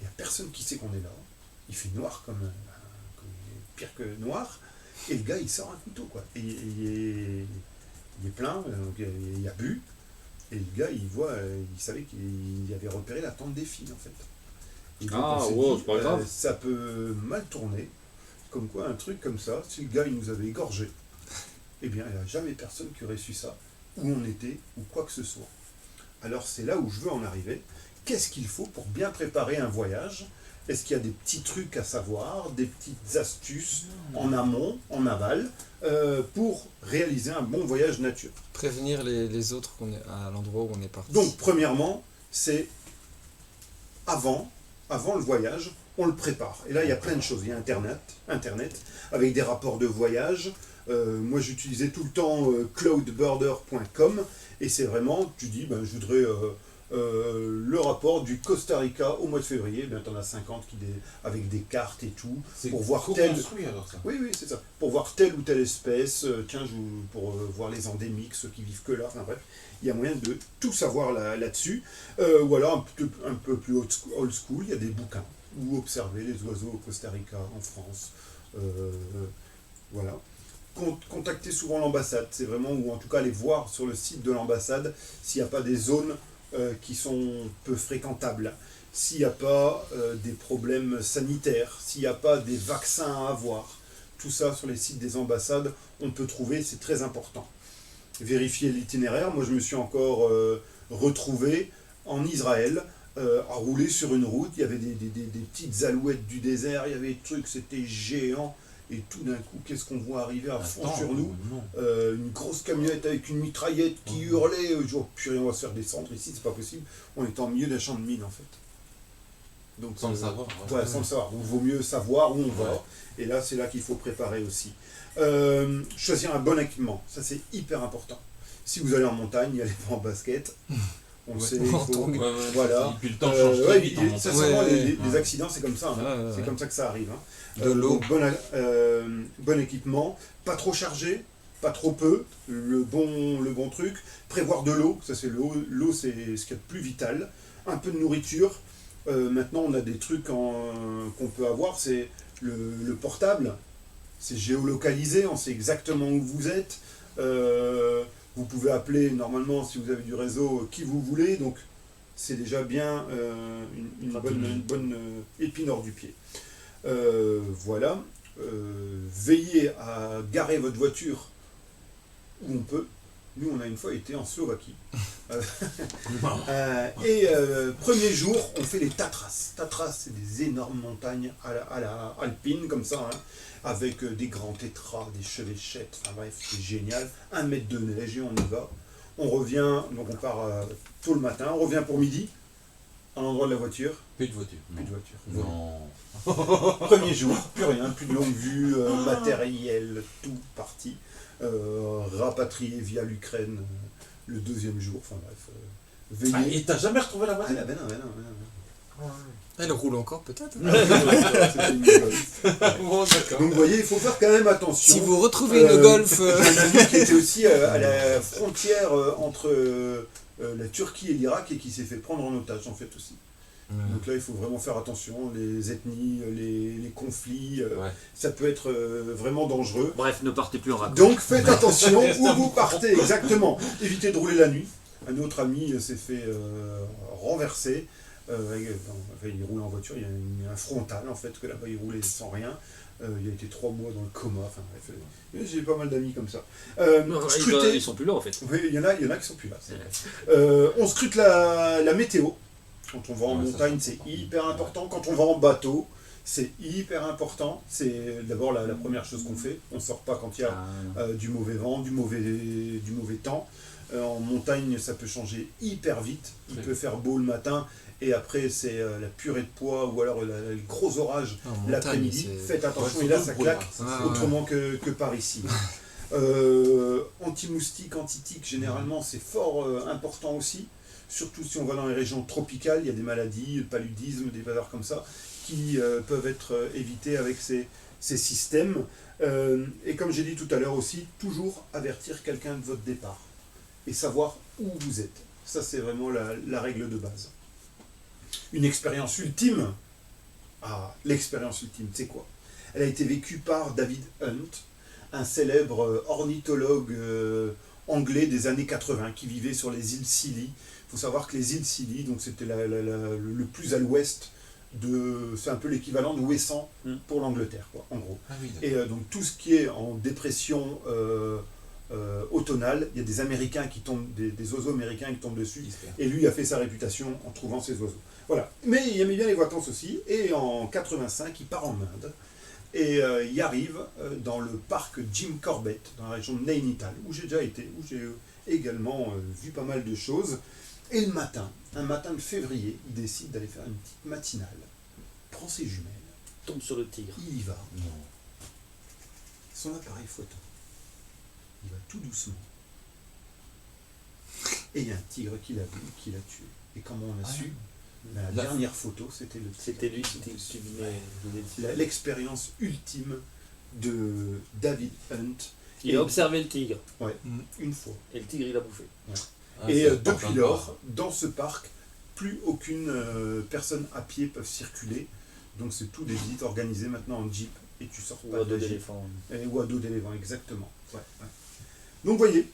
Il n'y a personne qui sait qu'on est là. Il fait noir comme pire que noir. Et le gars, il sort un couteau, quoi. Et il est plein, donc il a bu. Et le gars, il savait qu'il avait repéré la tente des filles, en fait. Et donc, on s'est dit, c'est pas grave. ça peut mal tourner. Comme quoi, un truc comme ça, si le gars, il nous avait égorgé, eh bien, il n'y a jamais personne qui aurait su ça, où on était, ou quoi que ce soit. Alors, c'est là où je veux en arriver. Qu'est-ce qu'il faut pour bien préparer un voyage? Est-ce qu'il y a des petits trucs à savoir, des petites astuces en amont, en aval, pour réaliser un bon voyage nature? Prévenir les autres qu'on est à l'endroit où on est parti. Donc, premièrement, c'est avant le voyage, on le prépare. Et là, il y a plein de choses. Il y a Internet avec des rapports de voyage. Moi, j'utilisais tout le temps cloudburder.com et c'est vraiment, tu dis, ben, je voudrais le rapport du Costa Rica au mois de février. Ben, tu en as 50 avec des cartes et tout. Pour voir construit alors ça. Oui, c'est ça. Pour voir telle ou telle espèce, pour voir les endémiques, ceux qui vivent que là, enfin bref. Il y a moyen de tout savoir là-dessus. Ou alors un peu plus old school, il y a des bouquins où observer les oiseaux au Costa Rica, en France. Voilà. Contacter souvent l'ambassade, c'est vraiment, ou en tout cas aller voir sur le site de l'ambassade s'il n'y a pas des zones qui sont peu fréquentables, s'il n'y a pas des problèmes sanitaires, s'il n'y a pas des vaccins à avoir. Tout ça sur les sites des ambassades, on peut trouver, c'est très important. Vérifier l'itinéraire, moi je me suis encore retrouvé en Israël, à rouler sur une route, il y avait des petites alouettes du désert, il y avait des trucs, c'était géant, et tout d'un coup, qu'est-ce qu'on voit arriver à fond sur nous? Une grosse camionnette avec une mitraillette qui hurlait, purée, on va se faire descendre ici, c'est pas possible, on est en milieu d'un champ de mine en fait. Donc, sans le savoir. Ouais, sans le savoir, donc il vaut mieux savoir où on va, et là c'est là qu'il faut préparer aussi. Choisir un bon équipement, ça c'est hyper important. Si vous allez en montagne, n'y allez pas en basket. On sait, voilà. Et puis le temps change très vite. Les accidents, c'est comme ça. Hein. C'est comme ça que ça arrive. Hein. De l'eau. Bon équipement, pas trop chargé, pas trop peu. Le bon truc. Prévoir de l'eau, ça c'est l'eau. L'eau, c'est ce qu'il y a de plus vital. Un peu de nourriture. Maintenant, on a des trucs qu'on peut avoir. C'est le portable. C'est géolocalisé. On sait exactement où vous êtes. Vous pouvez appeler normalement, si vous avez du réseau, qui vous voulez. Donc, c'est déjà bien une bonne épine hors du pied. Voilà. Veillez à garer votre voiture où on peut. Nous, on a une fois été en Slovaquie. Premier jour, on fait les Tatras. Tatras, c'est des énormes montagnes à la alpine, comme ça, hein, avec des grands tétras, des chevêchettes, enfin bref, c'est génial. 1 mètre de neige et on y va. On revient, donc on part tôt le matin, on revient pour midi, à l'endroit de la voiture. Plus de voiture. Plus de voiture. Non. Premier jour, plus rien, plus de longue vue, matériel, tout parti. Rapatrié via l'Ukraine le 2e jour, enfin bref. Veillez. Et t'as jamais retrouvé la voiture? Ben non. Elle roule encore peut-être. Bon, d'accord. Donc vous voyez, il faut faire quand même attention. Si vous retrouvez une Golf... J'ai un ami qui était aussi à la frontière entre la Turquie et l'Irak et qui s'est fait prendre en otage en fait aussi. Donc là, il faut vraiment faire attention, les ethnies, les conflits, ça peut être vraiment dangereux. Bref, ne partez plus en raccord. Donc faites attention où vous partez, exactement. Évitez de rouler la nuit. Un autre ami s'est fait renverser. Il roule en voiture, il y a un frontal en fait, que là-bas il roulait sans rien. Il a été 3 mois dans le coma, enfin bref. J'ai pas mal d'amis comme ça. Ils sont plus là en fait. Oui, il y en a qui sont plus là. On scrute la météo. Quand on va en Ouais, ça, montagne, c'est c'est important. hyper important. Quand on va en bateau, c'est hyper important. C'est d'abord la première chose qu'on fait. On ne sort pas quand il y a du mauvais vent, du mauvais temps. En montagne, ça peut changer hyper vite. Il peut faire beau le matin et après c'est la purée de pois ou alors le gros orage En montagne, l'après-midi. c'est- Faites attention, Ouais, et là surtout ça le brouillard, claque ça, c'est- autrement que par ici. Anti-moustique, anti-tique, généralement c'est fort important aussi. Surtout si on va dans les régions tropicales, il y a des maladies, le paludisme, des valeurs comme ça, qui peuvent être évitées avec ces systèmes. Et comme j'ai dit tout à l'heure aussi, toujours avertir quelqu'un de votre départ et savoir où vous êtes. Ça, c'est vraiment la règle de base. Une expérience ultime. Ah, l'expérience ultime, c'est quoi? Elle a été vécue par David Hunt, un célèbre ornithologue anglais des années 80 qui vivait sur les îles Scilly. Il faut savoir que les îles Scilly, donc c'était le plus à l'ouest c'est un peu l'équivalent de Ouessant pour l'Angleterre, quoi, en gros. Ah oui, Et donc tout ce qui est en dépression automnale, il y a des Américains qui tombent, des oiseaux américains qui tombent dessus, et lui a fait sa réputation en trouvant ces oiseaux. Voilà. Mais il aimait bien les vacances aussi, et en 85, il part en Inde, et il arrive dans le parc Jim Corbett, dans la région de Nainital, où j'ai déjà été, où j'ai également vu pas mal de choses. Et le matin, un matin de février, il décide d'aller faire une petite matinale, prend ses jumelles, Tombe sur le tigre. il y va. Son appareil photo. Il va tout doucement. Et il y a un tigre qui l'a vu, qui l'a tué. Et comment on a su? La dernière photo, c'était le tigre. C'était lui qui venait. L'expérience ultime de David Hunt. Il a observé le tigre. Ouais, une fois. Et le tigre, il a bouffé. Ah, Et c'est depuis important de lors, voir. dans ce parc, plus aucune personne à pied peut circuler. Donc c'est tout des visites organisées maintenant en jeep. Et tu sors Ou pas à de dos la jeep. d'éléphant. Ou à dos d'éléphant, exactement. Ouais. Donc vous voyez,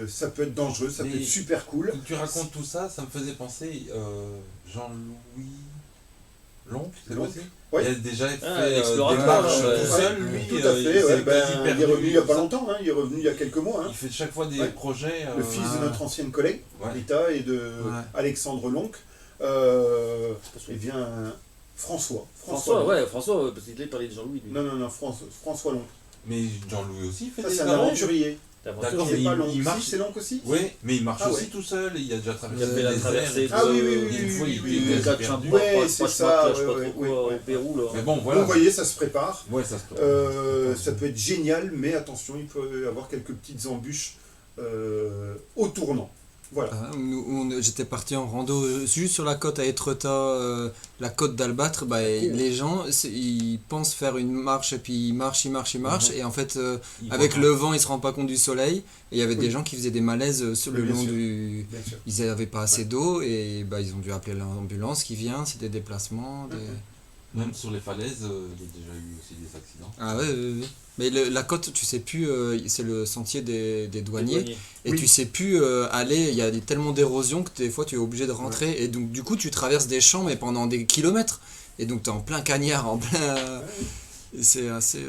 ça peut être dangereux, ça peut Mais être super cool. Quand tu racontes tout ça, ça me faisait penser Jean-Louis Lonc, c'est Lonc, possible? ouais. Il a déjà fait des l'explorateur, marches ouais. tout seul, lui. Tout à fait, il s'est ouais, ben, quasi il est perdu, revenu il n'y a pas tout ça. longtemps, hein, il est revenu il y a quelques mois. Hein. Il fait chaque fois des Ouais. projets. Le fils de notre ancienne collègue, Ouais. Rita, et de Alexandre Lonc. Eh bien, François, François, parce qu'il parlait de Jean-Louis. lui. Non, François Lonc. Mais Jean-Louis aussi fait Ça, des c'est un marches. aventurier. D'accord, C'est mais pas Lonc, il marche. si, c'est Lonc aussi. Oui, mais il marche Ah aussi ouais. tout seul. Il a déjà traversé Il a fait la des traversée déserts. Ah oui, oui, Une fois, il oui, était oui, quasi oui. perdu. Ouais, c'est ça, je sais pas trop ouais, quoi, ouais. au Pérou, là. Mais bon, Donc, voilà. vous voyez, ça se prépare. Ouais, ça se prépare. Ça peut être génial, mais attention, il peut y avoir quelques petites embûches au tournant. Voilà. J'étais parti en rando juste sur la côte à Étretat, la côte d'Albâtre. Les gens, ils pensent faire une marche et puis ils marchent. Et en fait, avec le vent, ils se rendent pas compte du soleil. Et il y avait des gens qui faisaient des malaises sur le Bien long sûr. du. Bien sûr. Ils n'avaient pas assez d'eau et ils ont dû appeler l'ambulance qui vient. C'est des déplacements. Même sur les falaises, il y a déjà eu aussi des accidents. Ah ouais. Mais la côte, tu sais plus, c'est le sentier des douaniers. Et Oui. tu sais plus aller, il y a tellement d'érosion que des fois tu es obligé de rentrer. Et donc du coup tu traverses des champs mais pendant des kilomètres. Et donc tu es en plein cagnard, en plein... C'est assez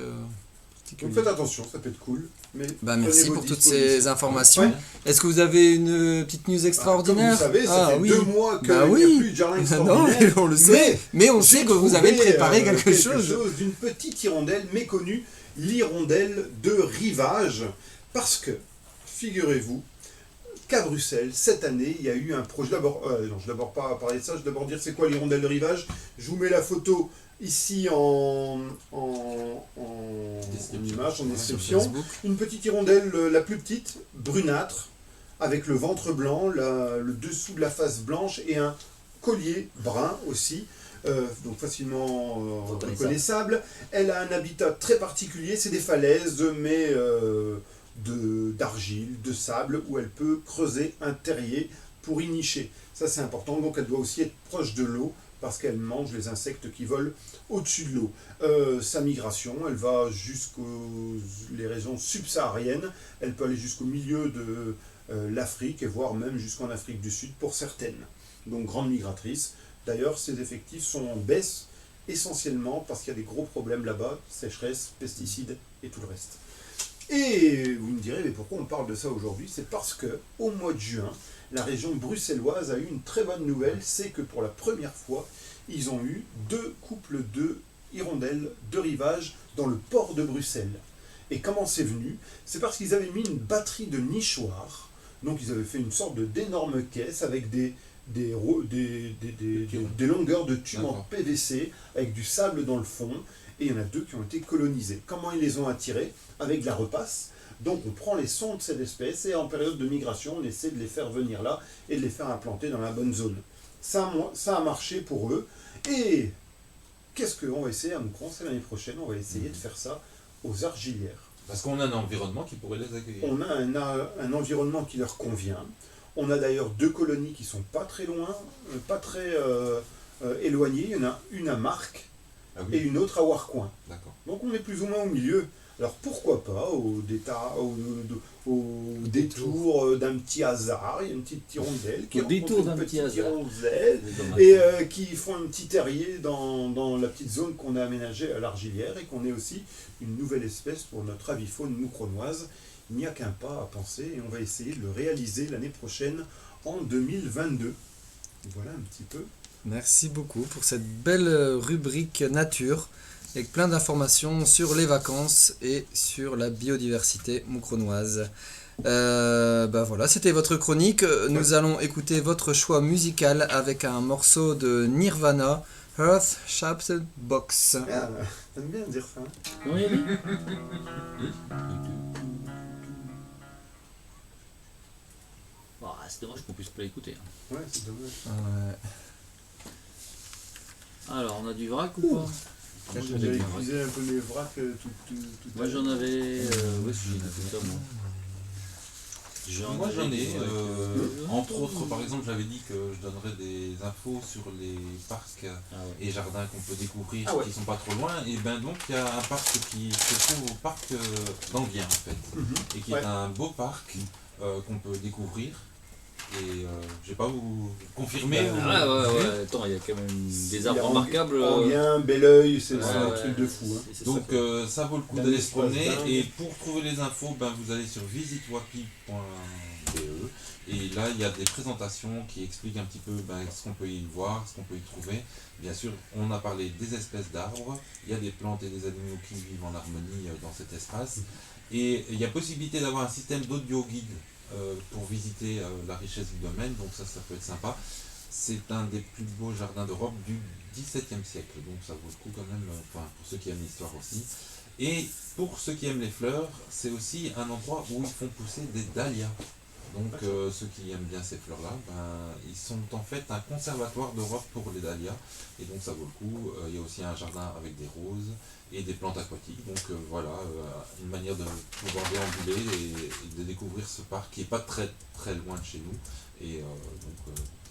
particulier. Donc faites attention, ça peut être cool. Mais Merci prenez pour vos toutes dispositions. ces informations. Ouais. Est-ce que vous avez une petite news extraordinaire? Comme vous savez, ça fait oui. 2 mois qu'il n'y Bah a oui. plus de jardin Non, extraordinaire. mais on le sait. Mais on sait que vous avez préparé quelque chose. D'une petite hirondelle méconnue, l'hirondelle de rivage. Parce que, figurez-vous, qu'à Bruxelles, cette année, il y a eu un projet. D'abord, non, je ne vais d'abord pas parler de ça, je vais d'abord dire c'est quoi l'hirondelle de rivage. Je vous mets la photo ici en image, en description. Une petite hirondelle, la plus petite, brunâtre, avec le ventre blanc, le dessous de la face blanche et un collier brun aussi. Donc facilement reconnaissable. Elle a un habitat très particulier, c'est des falaises, mais d'argile, de sable, où elle peut creuser un terrier pour y nicher. Ça c'est important, donc elle doit aussi être proche de l'eau, parce qu'elle mange les insectes qui volent au-dessus de l'eau. Sa migration, elle va jusqu'aux les régions subsahariennes, elle peut aller jusqu'au milieu de l'Afrique, et voire même jusqu'en Afrique du Sud pour certaines. Donc grande migratrice. D'ailleurs, ses effectifs sont en baisse, essentiellement parce qu'il y a des gros problèmes là-bas, sécheresse, pesticides et tout le reste. Et vous me direz, mais pourquoi on parle de ça aujourd'hui? C'est parce que au mois de juin, la région bruxelloise a eu une très bonne nouvelle, c'est que pour la première fois, ils ont eu 2 couples de hirondelles de rivage dans le port de Bruxelles. Et comment c'est venu? C'est parce qu'ils avaient mis une batterie de nichoirs, donc ils avaient fait une sorte d'énorme caisse avec des longueurs de tubes en D'accord. PVC, avec du sable dans le fond, et il y en a 2 qui ont été colonisés. Comment ils les ont attirés? Avec de la repasse. Donc on prend les sons de cette espèce et en période de migration, on essaie de les faire venir là et de les faire implanter dans la bonne zone. Ça a marché pour eux. Et qu'est-ce qu'on va essayer à Moucron? C'est l'année prochaine, on va essayer de faire ça aux Argilières. Parce qu'on a un environnement qui pourrait les accueillir. On a un environnement qui leur convient. On a d'ailleurs 2 colonies qui sont pas très loin, pas très éloignées. Il y en a une à Marc Ah oui, et une autre à Warcoing. d'accord. Donc on est plus ou moins au milieu. Alors pourquoi pas, au détour d'un petit hasard, il y a une petite hirondelle qui Au détour rencontre d'un une petit petite hasard. hirondelle Dommage. et qui font un petit terrier dans la petite zone qu'on a aménagée à l'Argilière et qu'on ait aussi une nouvelle espèce pour notre avifaune moucronoise. Il n'y a qu'un pas à penser et on va essayer de le réaliser l'année prochaine en 2022. Voilà un petit peu. Merci beaucoup pour cette belle rubrique nature avec plein d'informations sur les vacances et sur la biodiversité moucronoise. Voilà, c'était votre chronique. Nous allons écouter votre choix musical avec un morceau de Nirvana, Earth Shaped Box. Ah, t'aimes bien dire ça, hein? Comment il a dit? C'est dommage qu'on puisse pas l'écouter. Hein. Ouais, c'est dommage. Alors, on a du vrac ou pas? Moi, Moi, j'avais épuisé un peu mes vracs tout à Moi l'heure. j'en avais. Où est-ce que j'ai noté ça moi? Moi j'en ai, ouais. entre autres, par exemple, j'avais dit que je donnerais des infos sur les parcs Ah ouais. et jardins qu'on peut découvrir Ah ouais. qui sont pas trop loin. Et ben donc il y a un parc qui se trouve au parc d'Anguien en fait, et qui Ouais. est un beau parc qu'on peut découvrir. Et je vais pas vous confirmer. Ben, ou- Ah ouais, attends, il y a quand même des arbres remarquables. Anguien, Belleuil, c'est Ouais, un ouais, truc de fou. Hein. c'est Donc ça. ça vaut le coup Un d'aller se espace promener. dingue. Et pour trouver les infos, ben, vous allez sur visitewapi.be et là il y a des présentations qui expliquent un petit peu ce qu'on peut y voir, ce qu'on peut y trouver. Bien sûr, on a parlé des espèces d'arbres, il y a des plantes et des animaux qui vivent en harmonie dans cet espace. Et il y a possibilité d'avoir un système d'audio guide pour visiter la richesse du domaine, donc ça peut être sympa. C'est un des plus beaux jardins d'Europe du XVIIe siècle, donc ça vaut le coup quand même, pour ceux qui aiment l'histoire aussi. Et pour ceux qui aiment les fleurs, c'est aussi un endroit où ils font pousser des dahlias. Donc ceux qui aiment bien ces fleurs-là, ils sont en fait un conservatoire d'Europe pour les dahlias, et donc ça vaut le coup. Il y a aussi un jardin avec des roses et des plantes aquatiques, donc une manière de pouvoir déambuler et de découvrir ce parc qui n'est pas très très loin de chez nous, et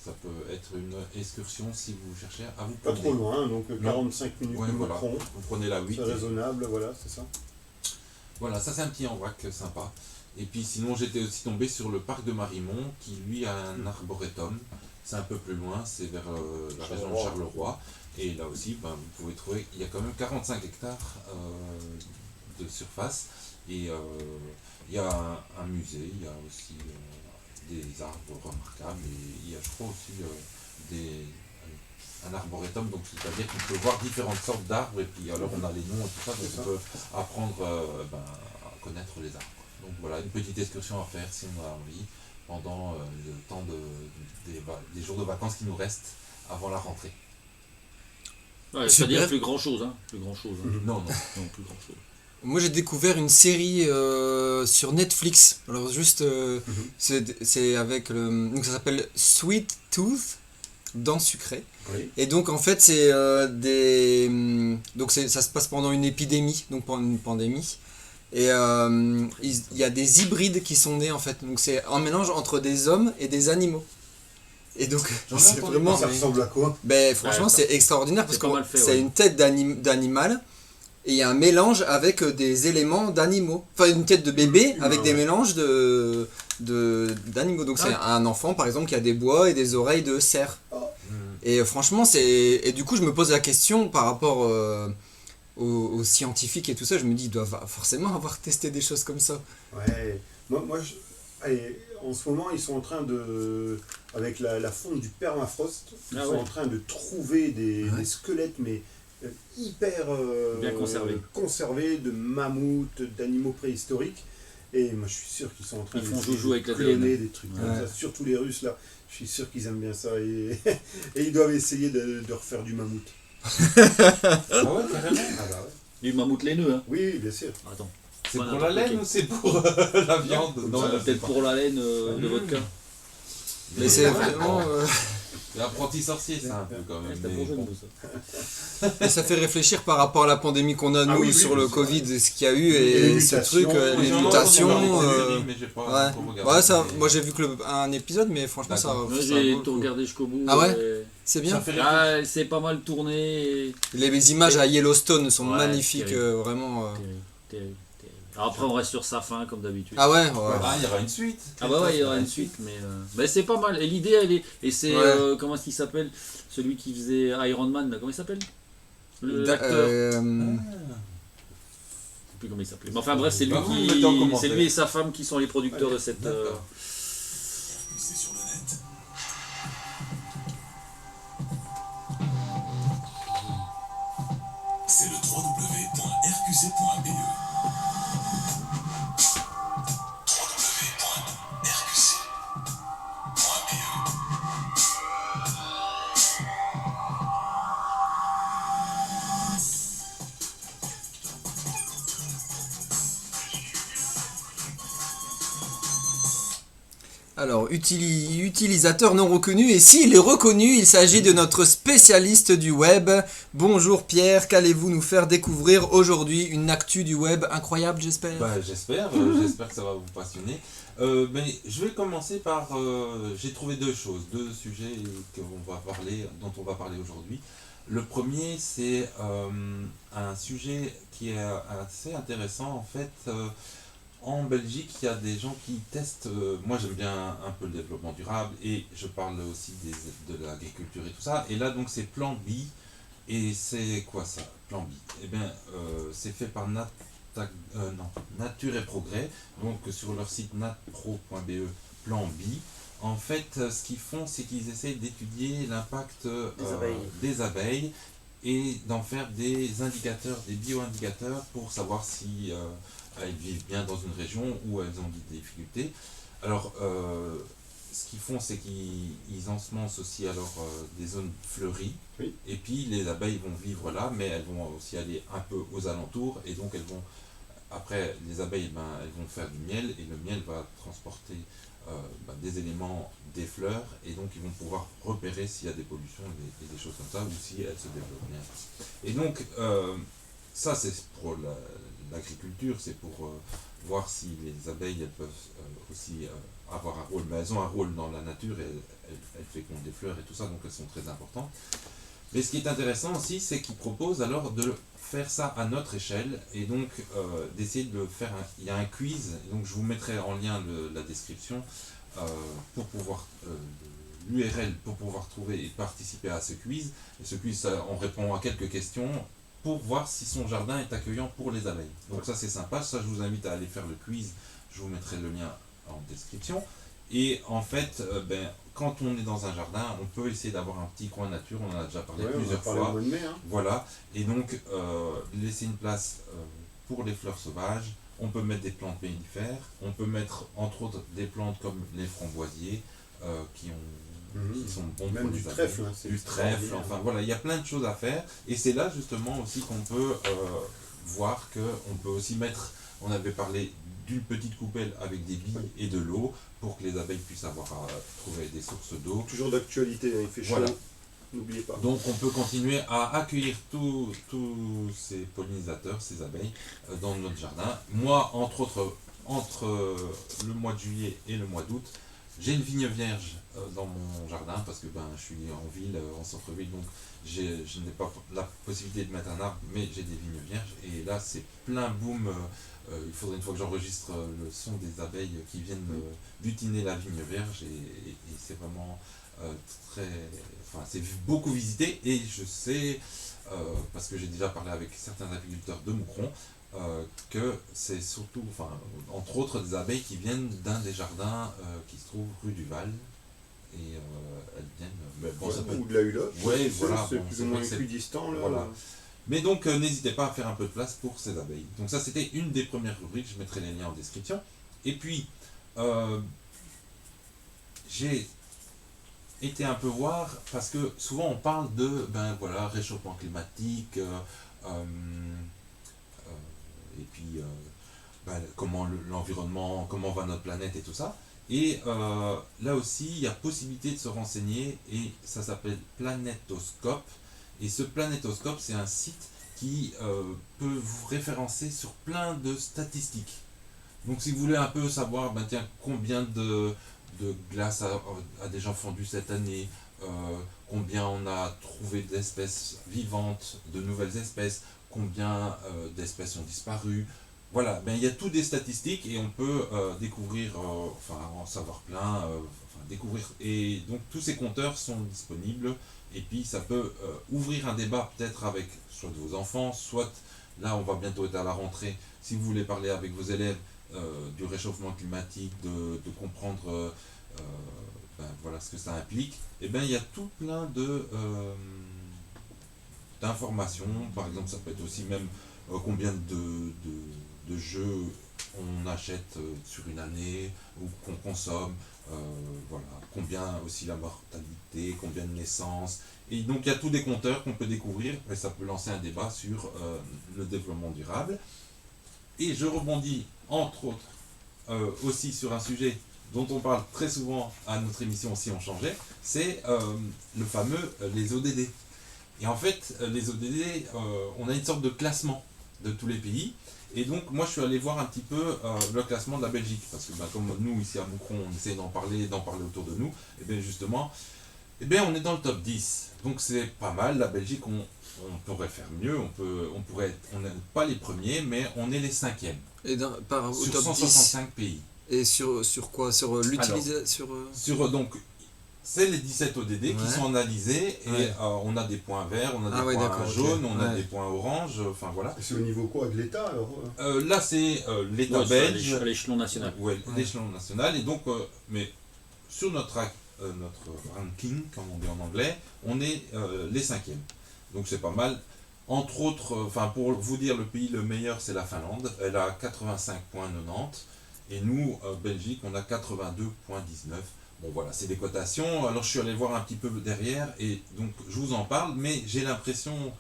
ça peut être une excursion si vous cherchez à vous Pas promener. trop loin, donc 45 minutes Ouais, de voilà. Moucron. Vous prenez la 8. C'est raisonnable, voilà, c'est ça. Voilà, ça c'est un petit en vrac sympa. Et puis sinon j'étais aussi tombé sur le parc de Marimont qui lui a un arboretum. C'est un peu plus loin, c'est vers la région de Charleroi. Et là aussi, vous pouvez trouver, il y a quand même 45 hectares de surface. Et il y a un musée, il y a aussi des arbres remarquables. Et il y a je crois aussi un arboretum, donc c'est-à-dire qu'on peut voir différentes sortes d'arbres. Et puis alors on a les noms et tout ça, donc on peut apprendre à connaître les arbres. Donc voilà, une petite excursion à faire si on a envie pendant le temps des jours de vacances qui nous restent avant la rentrée. Ouais, Super. c'est-à-dire plus grand chose, hein. Plus grand chose. Hein. Non, Non, plus grand chose. Moi j'ai découvert une série sur Netflix. Alors juste, c'est avec le... Donc ça s'appelle Sweet Tooth, Dents sucrées. Oui. Et donc en fait c'est ça se passe pendant une épidémie, donc pendant une pandémie. Et il y a des hybrides qui sont nés en fait. Donc c'est un mélange entre des hommes et des animaux. Et donc c'est vraiment... Ça ressemble à quoi? Franchement Ouais, c'est extraordinaire parce c'est pas mal que fait, c'est ouais. une tête d'animal. Et il y a un mélange avec des éléments d'animaux. Enfin, une tête de bébé avec des mélanges d'animaux. Donc, c'est un enfant, par exemple, qui a des bois et des oreilles de cerf. Et franchement, et du coup, je me pose la question par rapport aux scientifiques et tout ça, je me dis, ils doivent forcément avoir testé des choses comme ça. Ouais, allez, en ce moment, ils sont en train de, avec la fonte du permafrost, ils sont en train de trouver des squelettes, mais hyper bien conservés de mammouths, d'animaux préhistoriques. Et moi, je suis sûr qu'ils sont en train ils font de joujou avec la cloner des trucs comme ça, surtout les Russes là. Je suis sûr qu'ils aiment bien ça et ils doivent essayer de refaire du mammouth. Ah ouais, carrément. Ah bah ouais. Du mammouth laineux, hein. Oui, bien sûr. Attends. C'est Voilà, pour la laine ok. ou c'est pour la viande? Non, je sais peut-être pas. pour la laine de vodka. Mais c'est vraiment... L'apprenti sorcier, c'est un peu quand même. C'était mais pour jeune, bon. ça. Et ça fait réfléchir par rapport à la pandémie qu'on a, nous, oui, sur le bien sûr. Covid, et ce qu'il y a eu, Les et ce mutations, truc, les J'en ai mutations... entendu parler de séries, mais j'ai pas Ouais, encore regardé. ouais ça, Mais- moi j'ai vu que un épisode, mais franchement ça... D'accord. Moi, ça j'ai vaut le tout coup. regardé jusqu'au bout. Ah ouais et- C'est Ça bien. fait réfléchir. Ah, c'est pas mal tourné. Et... Les images à Yellowstone sont Ouais, magnifiques, terrible. vraiment... Terrible, terrible. Alors après, on reste sur sa fin, comme d'habitude. Ah ouais, Ah, il y aura une suite. Ah bah ouais, il y aura une suite, mais c'est pas mal. Et l'idée, elle est... Et c'est... Ouais. comment est-ce qu'il s'appelle? Celui qui faisait Iron Man, là, comment il s'appelle? L'acteur. Euh, Je sais plus comment il s'appelait. Mais enfin bref, c'est lui, Bah, vous le mettez en commentaire. c'est lui et sa femme qui sont les producteurs de cette... D'accord. C'est sur le net. C'est le www.rqc.be. Alors, utilisateur non reconnu, et s'il est reconnu, il s'agit de notre spécialiste du web. Bonjour Pierre, qu'allez-vous nous faire découvrir aujourd'hui? Une actu du web incroyable, j'espère. Bah, j'espère que ça va vous passionner. Mais je vais commencer par... j'ai trouvé deux sujets dont on va parler aujourd'hui. Le premier, c'est un sujet qui est assez intéressant en fait. En Belgique, il y a des gens qui testent, moi j'aime bien un peu le développement durable et je parle aussi de l'agriculture et tout ça. Et là donc c'est Plan B. Et c'est quoi ça, Plan B? Eh bien c'est fait par Nature et Progrès, donc sur leur site natpro.be, Plan B. En fait ce qu'ils font c'est qu'ils essayent d'étudier l'impact des abeilles et d'en faire des indicateurs, des bio-indicateurs pour savoir si elles vivent bien dans une région où elles ont des difficultés. Alors, ce qu'ils font, c'est qu'ils ensemencent aussi alors, des zones fleuries, Oui. et puis les abeilles vont vivre là, mais elles vont aussi aller un peu aux alentours, et donc elles vont, après les abeilles, elles vont faire du miel, et le miel va transporter des éléments des fleurs, et donc ils vont pouvoir repérer s'il y a des pollutions et des choses comme ça, ou si elles se développent bien. Et donc, ça c'est pour l'agriculture, c'est pour voir si les abeilles elles peuvent aussi avoir un rôle, mais elles ont un rôle dans la nature et elles fécondent des fleurs et tout ça, donc elles sont très importantes. Mais ce qui est intéressant aussi, c'est qu'ils proposent alors de faire ça à notre échelle et donc d'essayer de faire il y a un quiz, donc je vous mettrai en lien la description pour pouvoir l'URL pour pouvoir trouver et participer à ce quiz. Et ce quiz, on répond à quelques questions pour voir si son jardin est accueillant pour les abeilles. Donc ça c'est sympa, ça je vous invite à aller faire le quiz, je vous mettrai le lien en description. Et en fait, quand on est dans un jardin, on peut essayer d'avoir un petit coin nature, on en a déjà parlé plusieurs fois. Au mois de mai, hein. Voilà, et donc laisser une place pour les fleurs sauvages, on peut mettre des plantes mellifères, on peut mettre entre autres des plantes comme les framboisiers qui sont bons Même pour du les abeilles. trèfle, hein, c'est Du trèfle, extraordinaire. enfin voilà, il y a plein de choses à faire, et c'est là justement aussi qu'on peut voir qu'on peut aussi mettre, on avait parlé d'une petite coupelle avec des billes et de l'eau pour que les abeilles puissent avoir trouver des sources d'eau. Toujours d'actualité, hein, il fait chaud, Voilà. n'oubliez pas. Donc on peut continuer à accueillir tous ces pollinisateurs, ces abeilles, dans notre jardin. Moi, entre autres, entre le mois de juillet et le mois d'août, J'ai une vigne vierge dans mon jardin parce que je suis en ville, en centre-ville, donc je n'ai pas la possibilité de mettre un arbre, mais j'ai des vignes vierges. Et là, c'est plein boom. Il faudrait une fois que j'enregistre le son des abeilles qui viennent butiner la vigne vierge. Et c'est vraiment c'est beaucoup visité. Et je sais, parce que j'ai déjà parlé avec certains apiculteurs de Moucron, que c'est surtout, entre autres, des abeilles qui viennent d'un des jardins qui se trouve rue du Val. Et elles viennent. Ou de la Hulotte. Oui, voilà. C'est plus ou moins équidistant là. Voilà. Mais donc, n'hésitez pas à faire un peu de place pour ces abeilles. Donc ça, c'était une des premières rubriques. Je mettrai les liens en description. Et puis, j'ai été un peu voir, parce que souvent on parle de réchauffement climatique, et puis comment l'environnement, comment va notre planète et tout ça. Et là aussi, il y a possibilité de se renseigner, et ça s'appelle Planétoscope. Et ce Planétoscope, c'est un site qui peut vous référencer sur plein de statistiques. Donc si vous voulez un peu savoir, combien de glace a déjà fondu cette année, combien on a trouvé d'espèces vivantes, de nouvelles espèces, combien d'espèces ont disparu. Voilà, il y a toutes des statistiques et on peut découvrir, en savoir plein, découvrir. Et donc tous ces compteurs sont disponibles, et puis ça peut ouvrir un débat peut-être avec soit de vos enfants, soit là on va bientôt être à la rentrée, si vous voulez parler avec vos élèves du réchauffement climatique, de comprendre ce que ça implique. Et il y a tout plein d'informations. Par exemple, ça peut être aussi même combien de jeux on achète sur une année ou qu'on consomme, combien aussi la mortalité, combien de naissances. Et donc il y a tous des compteurs qu'on peut découvrir, et ça peut lancer un débat sur le développement durable. Et je rebondis entre autres aussi sur un sujet dont on parle très souvent à notre émission Si on changeait, c'est le fameux les ODD. Et en fait, les ODD, on a une sorte de classement de tous les pays. Et donc, moi, je suis allé voir un petit peu le classement de la Belgique. Parce que comme nous, ici à Moucron, on essaie d'en parler autour de nous. Et bien justement, on est dans le top 10. Donc, c'est pas mal. La Belgique, on pourrait faire mieux. On n'est pas les premiers, mais on est les 5e. Et au sur top 165 pays. Et sur quoi? Sur l'utilisation donc, c'est les 17 ODD qui sont analysés, et on a des points verts, on a des points jaunes, on a des points oranges, voilà. C'est au niveau quoi de l'État alors là c'est l'État belge. À l'échelon national. L'échelon national, et donc, mais sur notre ranking, comme on dit en anglais, on est les 5e. Donc c'est pas mal. Entre autres, pour vous dire, le pays le meilleur c'est la Finlande, elle a 85,90, et nous, Belgique, on a 82,19. Bon voilà, c'est des cotations. Alors je suis allé voir un petit peu derrière, et donc je vous en parle, mais j'ai l'impression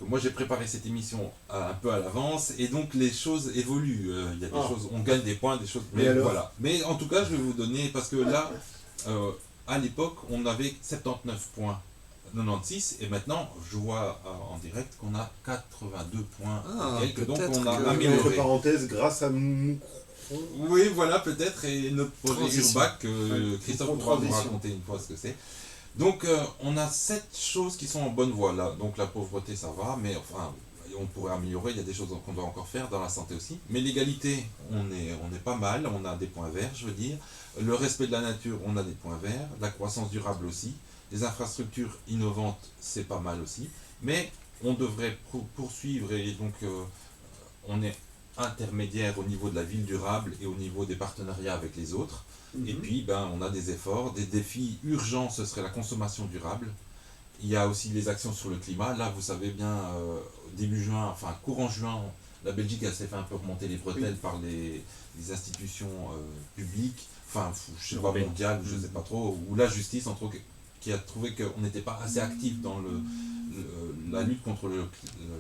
que moi j'ai préparé cette émission un peu à l'avance, et donc les choses évoluent. Il y a des choses, on gagne des points, des choses, mais voilà. Mais en tout cas, je vais vous donner, parce que là, à l'époque, on avait 79,96, et maintenant, je vois en direct qu'on a 82 points. Donc on a amélioré. Entre parenthèses, grâce à Moucron. Oui, voilà, peut-être, et notre projet Urbac, Christophe pourra nous raconter une fois ce que c'est. Donc, on a 7 choses qui sont en bonne voie là. Donc, la pauvreté, ça va, mais on pourrait améliorer. Il y a des choses qu'on doit encore faire dans la santé aussi. Mais l'égalité, on est pas mal. On a des points verts, je veux dire. Le respect de la nature, on a des points verts. La croissance durable aussi. Les infrastructures innovantes, c'est pas mal aussi. Mais on devrait poursuivre, et donc, on est intermédiaire au niveau de la ville durable et au niveau des partenariats avec les autres. Et puis on a des efforts, des défis urgents, ce serait la consommation durable. Il y a aussi les actions sur le climat. Là, vous savez bien, début juin, courant juin, la Belgique, elle s'est fait un peu remonter les bretelles par les institutions publiques, je sais pas, mondiales, je sais pas trop, ou la justice entre autres, qui a trouvé qu'on n'était pas assez actif dans la lutte contre le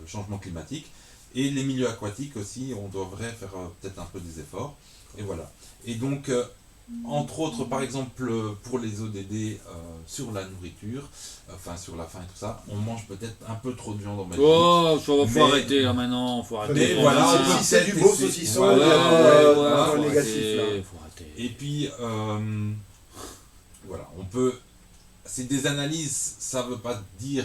changement climatique. Et les milieux aquatiques aussi, on devrait faire peut-être un peu des efforts. Et voilà. Et donc, entre autres, par exemple, pour les ODD sur la nourriture, sur la faim et tout ça, on mange peut-être un peu trop de viande en Belgique. Oh, faut arrêter là maintenant, faut arrêter. Mais voilà, si c'est du beau saucisson, faut négatif là. Faut arrêter. Et puis, voilà, on peut. C'est des analyses, ça veut pas dire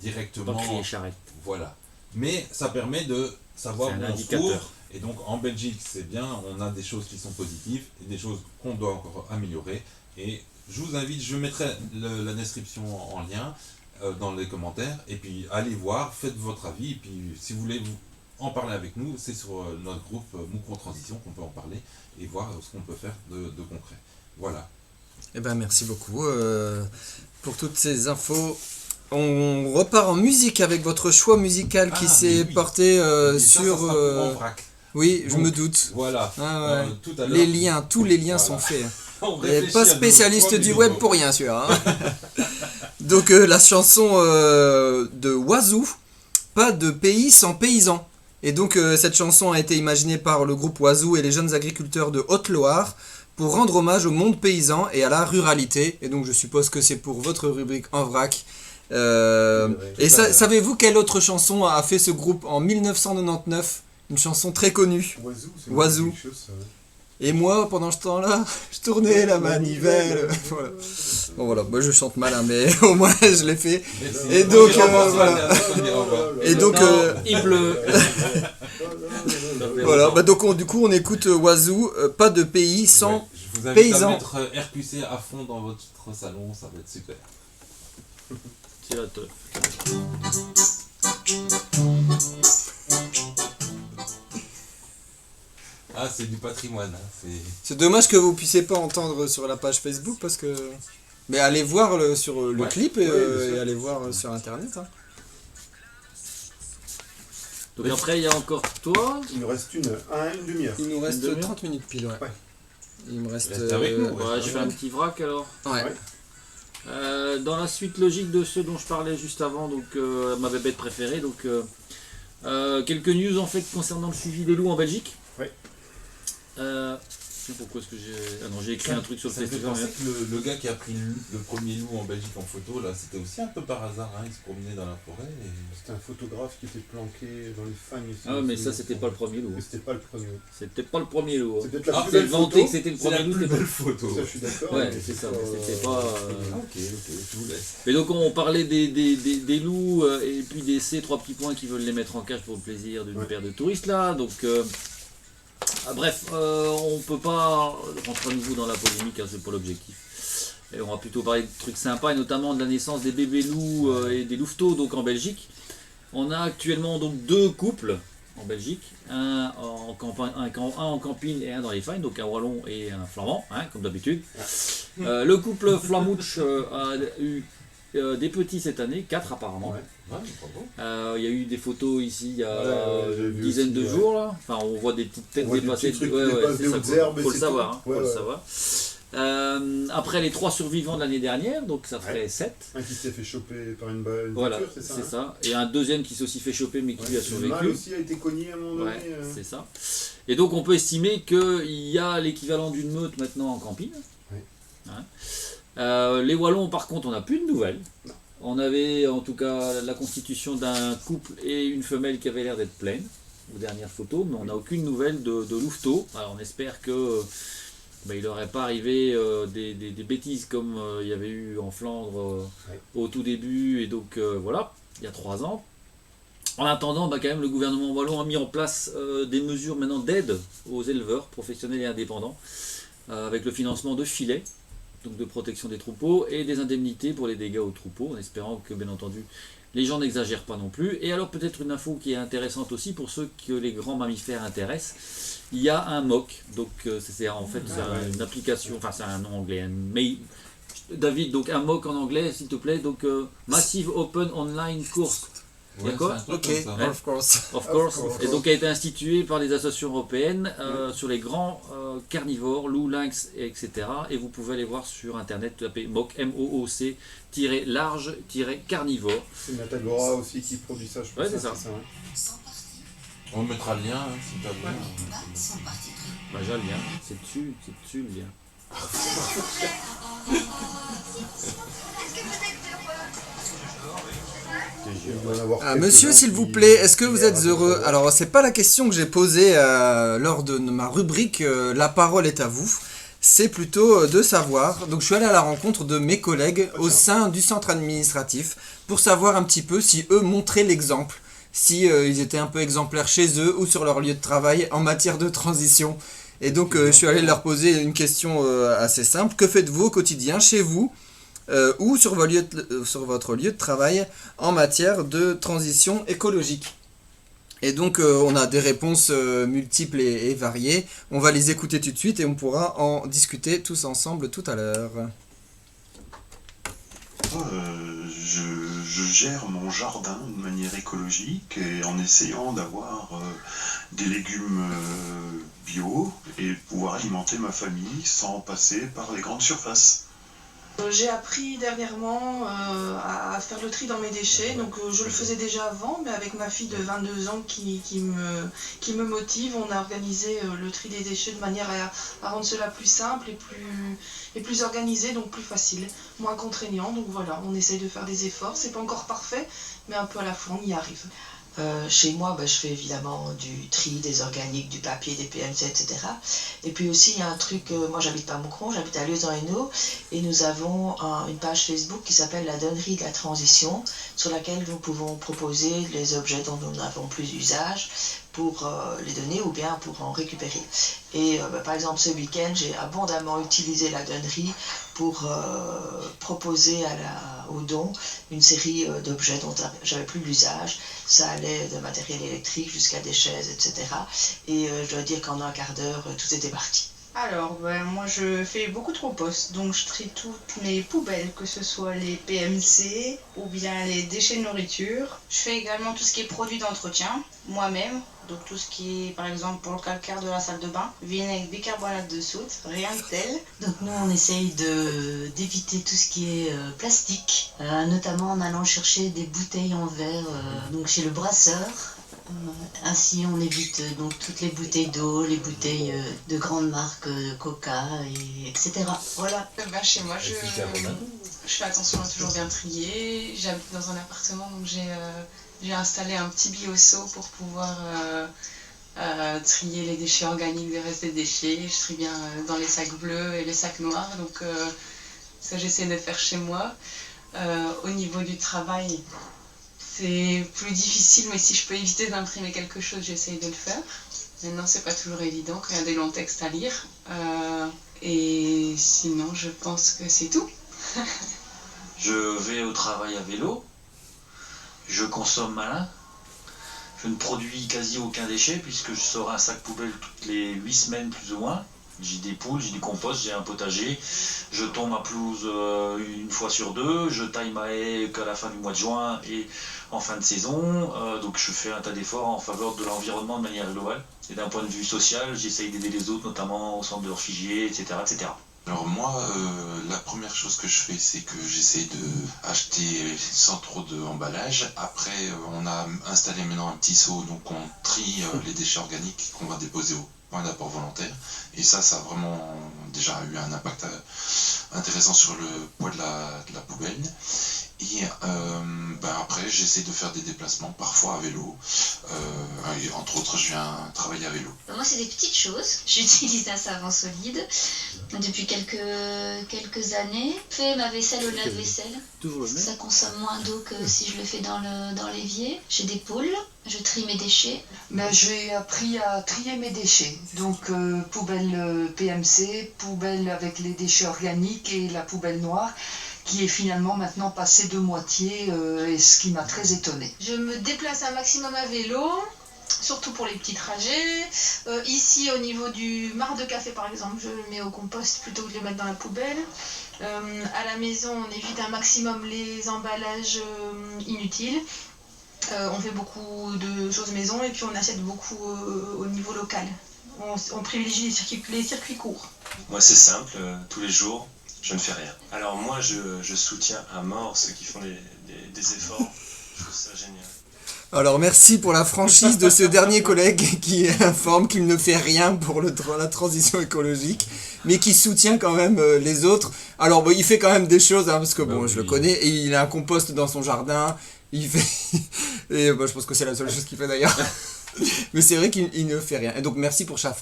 directement. Pas crier charrette. Voilà. Mais ça permet de savoir C'est un où on se indicateur. trouve. Et donc en Belgique, c'est bien, on a des choses qui sont positives et des choses qu'on doit encore améliorer. Et je vous invite, je mettrai la description en lien dans les commentaires. Et puis allez voir, faites votre avis. Et puis si vous voulez en parler avec nous, c'est sur notre groupe Moucron Transition qu'on peut en parler et voir ce qu'on peut faire de concret. Voilà. Eh ben merci beaucoup pour toutes ces infos. On repart en musique avec votre choix musical qui s'est porté Et ça sur... sera pour en vrac. Oui, je Donc, me doute. Voilà. Ah ouais. Tout à l'heure, Les liens, tous les liens Voilà. sont faits. on Et réfléchit pas à nos spécialiste choix du musicaux. web pour rien, celui-là. Hein. Donc la chanson de Oiseau, pas de pays sans paysans. Et donc cette chanson a été imaginée par le groupe Oiseau et les jeunes agriculteurs de Haute-Loire pour rendre hommage au monde paysan et à la ruralité. Et donc je suppose que c'est pour votre rubrique En Vrac. Et savez-vous quelle autre chanson a fait ce groupe en 1999 ? Une chanson très connue. Oiseau. Et moi, pendant ce temps-là, je tournais la manivelle. Voilà. Bon voilà, moi je chante mal, hein, mais au moins je l'ai fait. Merci. Et donc, Au revoir, voilà. au revoir. Et donc, Il pleut. voilà, bah donc du coup on écoute Oiseau, pas de pays sans Ouais, je vous invite paysans. à mettre RQC à fond dans votre salon, ça va être super. C'est la teuf. Ah, c'est du patrimoine. Hein, C'est dommage que vous puissiez pas entendre sur la page Facebook parce que... Mais allez voir sur le Ouais. clip Ouais, bien sûr. et allez voir sur internet. Hein. Donc après, il y a encore toi. Il nous reste une demi-heure. Il nous reste Une demi-heure 30 minutes pile, ouais. Ouais. Il me reste... Reste avec nous, ouais. Ouais, je fais un petit vrac alors. Ouais. Dans la suite logique de ceux dont je parlais juste avant, donc ma bébête préférée, donc quelques news en fait concernant le suivi des loups en Belgique. Ouais. Pourquoi est-ce que j'ai... Ah non, j'ai écrit un truc sur le Ça me fait festival. penser que le gars qui a pris le premier loup en Belgique en photo, là, c'était aussi un peu par hasard. Hein, il se promenait dans la forêt. Et... C'était un photographe qui était planqué dans les fagnes. ici. Ah ouais, mais ça c'était pas le premier loup. Mais c'était pas le premier. C'était pas le premier loup. C'est peut-être la Ah, plus C'est belle vanté photo. que c'était le C'est la premier loup. plus c'était belle photo. Ça, je suis d'accord. Ouais, mais c'est ça, mais c'était pas... Ok, je vous laisse. Mais donc on parlait des loups et puis des ces trois petits points qui veulent les mettre en cage pour le plaisir d'une Ouais. paire de touristes là. Donc bref, on peut pas rentrer à nouveau dans la polémique, hein, c'est pas l'objectif. Et on va plutôt parler de trucs sympas et notamment de la naissance des bébés loups et des louveteaux donc en Belgique. On a actuellement donc deux couples en Belgique, un en camping et un dans les fagnes, donc un wallon et un flamand, hein, comme d'habitude. Le couple Flamouche a eu des petits cette année, 4 apparemment. Ouais. Ouais, bravo. Il y a eu des photos ici il y a Ouais, j'ai une vu dizaine aussi, de ouais. jours là. Enfin on voit des petites têtes On voit des dépassées. petits trucs qui dépassent des hautes herbes et faut le c'est savoir. tout. Hein, faut Ouais, le ouais. savoir. Après les 3 survivants de l'année dernière, donc ça ferait Ouais. 7. Un qui s'est fait choper par une Voilà, voiture, c'est ça. c'est hein ça. Et un deuxième qui s'est aussi fait choper mais qui Ouais, lui a le mâle survécu. aussi a été cogné à un moment donné. Ouais, c'est ça. Et donc on peut estimer qu'il y a l'équivalent d'une meute maintenant en camping. Oui. Hein. Les Wallons par contre on n'a plus de nouvelles. On avait en tout cas la constitution d'un couple et une femelle qui avait l'air d'être pleine aux dernières photos, mais on n'a aucune nouvelle de louveteaux. Alors on espère que il n'aurait pas arrivé des bêtises comme il y avait eu en Flandre au tout début, et donc voilà, il y a 3 ans. En attendant, quand même, le gouvernement wallon a mis en place des mesures maintenant d'aide aux éleveurs professionnels et indépendants, avec le financement de filets, donc de protection des troupeaux, et des indemnités pour les dégâts aux troupeaux, en espérant que, bien entendu, les gens n'exagèrent pas non plus. Et alors peut-être une info qui est intéressante aussi pour ceux que les grands mammifères intéressent, il y a un MOC, donc c'est en fait une application, enfin c'est un nom anglais, mais David, donc un MOC en anglais s'il te plaît, donc Massive Open Online Course. Ouais, D'accord. c'est un truc comme ça. Of course. Of course. Et donc a été institué par les associations européennes sur les grands carnivores, loups, lynx, etc. Et vous pouvez aller voir sur internet, taper MOC, MOOC-large-carnivore. C'est Natagora aussi qui produit ça, je pense. Ouais, c'est ça. hein. Sans parti pris. On mettra le lien hein, si t'as besoin. Pas sans parti pris. Bah, j'ai le lien, c'est dessus le lien. Il doit en avoir Ah, quelques-uns monsieur, s'il vous qui- plaît, est-ce que vous qui êtes racontent heureux? ça. Alors, c'est pas la question que j'ai posée lors de ma rubrique La parole est à vous. c'est plutôt de savoir. Donc je suis allé à la rencontre de mes collègues au sein du centre administratif pour savoir un petit peu si eux montraient l'exemple, si ils étaient un peu exemplaires chez eux ou sur leur lieu de travail en matière de transition. Et donc je suis allé leur poser une question assez simple. Que faites-vous au quotidien chez vous ou sur votre lieu de travail en matière de transition écologique? Et donc on a des réponses multiples et variées. On va les écouter tout de suite et on pourra en discuter tous ensemble tout à l'heure. Je gère mon jardin de manière écologique et en essayant d'avoir des légumes bio et pouvoir alimenter ma famille sans passer par les grandes surfaces. J'ai appris dernièrement à faire le tri dans mes déchets, donc je le faisais déjà avant, mais avec ma fille de 22 ans qui me motive, on a organisé le tri des déchets de manière à rendre cela plus simple et plus organisé, donc plus facile, moins contraignant. Donc voilà, on essaye de faire des efforts, c'est pas encore parfait, mais un peu à la fois on y arrive. Chez moi, je fais évidemment du tri, des organiques, du papier, des PMC, etc. Et puis aussi, il y a un truc, moi j'habite pas à Moucron, j'habite à Leuze-en-Hainaut, et nous avons une page Facebook qui s'appelle la Donnerie de la Transition, sur laquelle nous pouvons proposer les objets dont nous n'avons plus d'usage pour les donner ou bien pour en récupérer. Et par exemple, ce week-end, j'ai abondamment utilisé la donnerie pour proposer aux dons une série d'objets dont j'avais plus l'usage. Ça allait de matériel électrique jusqu'à des chaises, etc. Et je dois dire qu'en un quart d'heure, tout était parti. Alors, moi je fais beaucoup de compost, donc je trie toutes mes poubelles, que ce soit les PMC ou bien les déchets de nourriture. Je fais également tout ce qui est produits d'entretien, moi-même, donc tout ce qui est par exemple pour le calcaire de la salle de bain, vinaigre, bicarbonate de soude, rien de tel. Donc nous on essaye d'éviter tout ce qui est plastique, notamment en allant chercher des bouteilles en verre donc chez le brasseur. Ainsi on évite donc toutes les bouteilles d'eau, les bouteilles de grandes marques, Coca, etc. Voilà. Chez moi je fais attention à toujours bien trier. J'habite dans un appartement donc j'ai installé un petit bioseau pour pouvoir trier les déchets organiques des restes des déchets. Je trie bien dans les sacs bleus et les sacs noirs, donc ça j'essaie de faire chez moi. Au niveau du travail, c'est plus difficile, mais si je peux éviter d'imprimer quelque chose, j'essaye de le faire. Maintenant, c'est pas toujours évident quand il y a des longs textes à lire. Et sinon, je pense que c'est tout. Je vais au travail à vélo. Je consomme malin. Je ne produis quasi aucun déchet puisque je sors un sac poubelle toutes les 8 semaines plus ou moins. J'ai des poules, j'ai du compost, j'ai un potager. Je tombe ma pelouse une fois sur deux. Je taille ma haie qu'à la fin du mois de juin et en fin de saison. Donc je fais un tas d'efforts en faveur de l'environnement de manière globale. Et d'un point de vue social, j'essaye d'aider les autres, notamment au centre de réfugiés, etc. etc. Alors moi, la première chose que je fais, c'est que j'essaie de acheter sans trop d'emballage. Après, on a installé maintenant un petit seau, donc on trie les déchets organiques qu'on va déposer au point d'apport volontaire. Et ça a vraiment déjà eu un impact intéressant sur le poids de la poubelle. Et après, j'essaie de faire des déplacements, parfois à vélo. Et entre autres, je viens travailler à vélo. Moi, c'est des petites choses. J'utilise un savon solide depuis quelques années. Je fais ma vaisselle au lave-vaisselle. Ça consomme moins d'eau que si je le fais dans l'évier. J'ai des poules. Je trie mes déchets. J'ai appris à trier mes déchets. Donc poubelle PMC, poubelle avec les déchets organiques et la poubelle noire, qui est finalement maintenant passée de moitié, et ce qui m'a très étonnée. Je me déplace un maximum à vélo, surtout pour les petits trajets. Ici, au niveau du marc de café, par exemple, je le mets au compost plutôt que de le mettre dans la poubelle. À la maison, on évite un maximum les emballages inutiles. On fait beaucoup de choses maison et puis on achète beaucoup au niveau local. On privilégie les circuits courts. Moi, c'est simple, tous les jours. Je ne fais rien. Alors moi, je soutiens à mort ceux qui font des efforts. Je trouve ça génial. Alors merci pour la franchise de ce dernier collègue qui informe qu'il ne fait rien pour la transition écologique, mais qui soutient quand même les autres. Alors bon, il fait quand même des choses, hein, parce que bon, je le connais, et il a un compost dans son jardin. Il fait... Et je pense que c'est la seule chose qu'il fait d'ailleurs. Mais c'est vrai qu'il ne fait rien. Et donc merci pour sa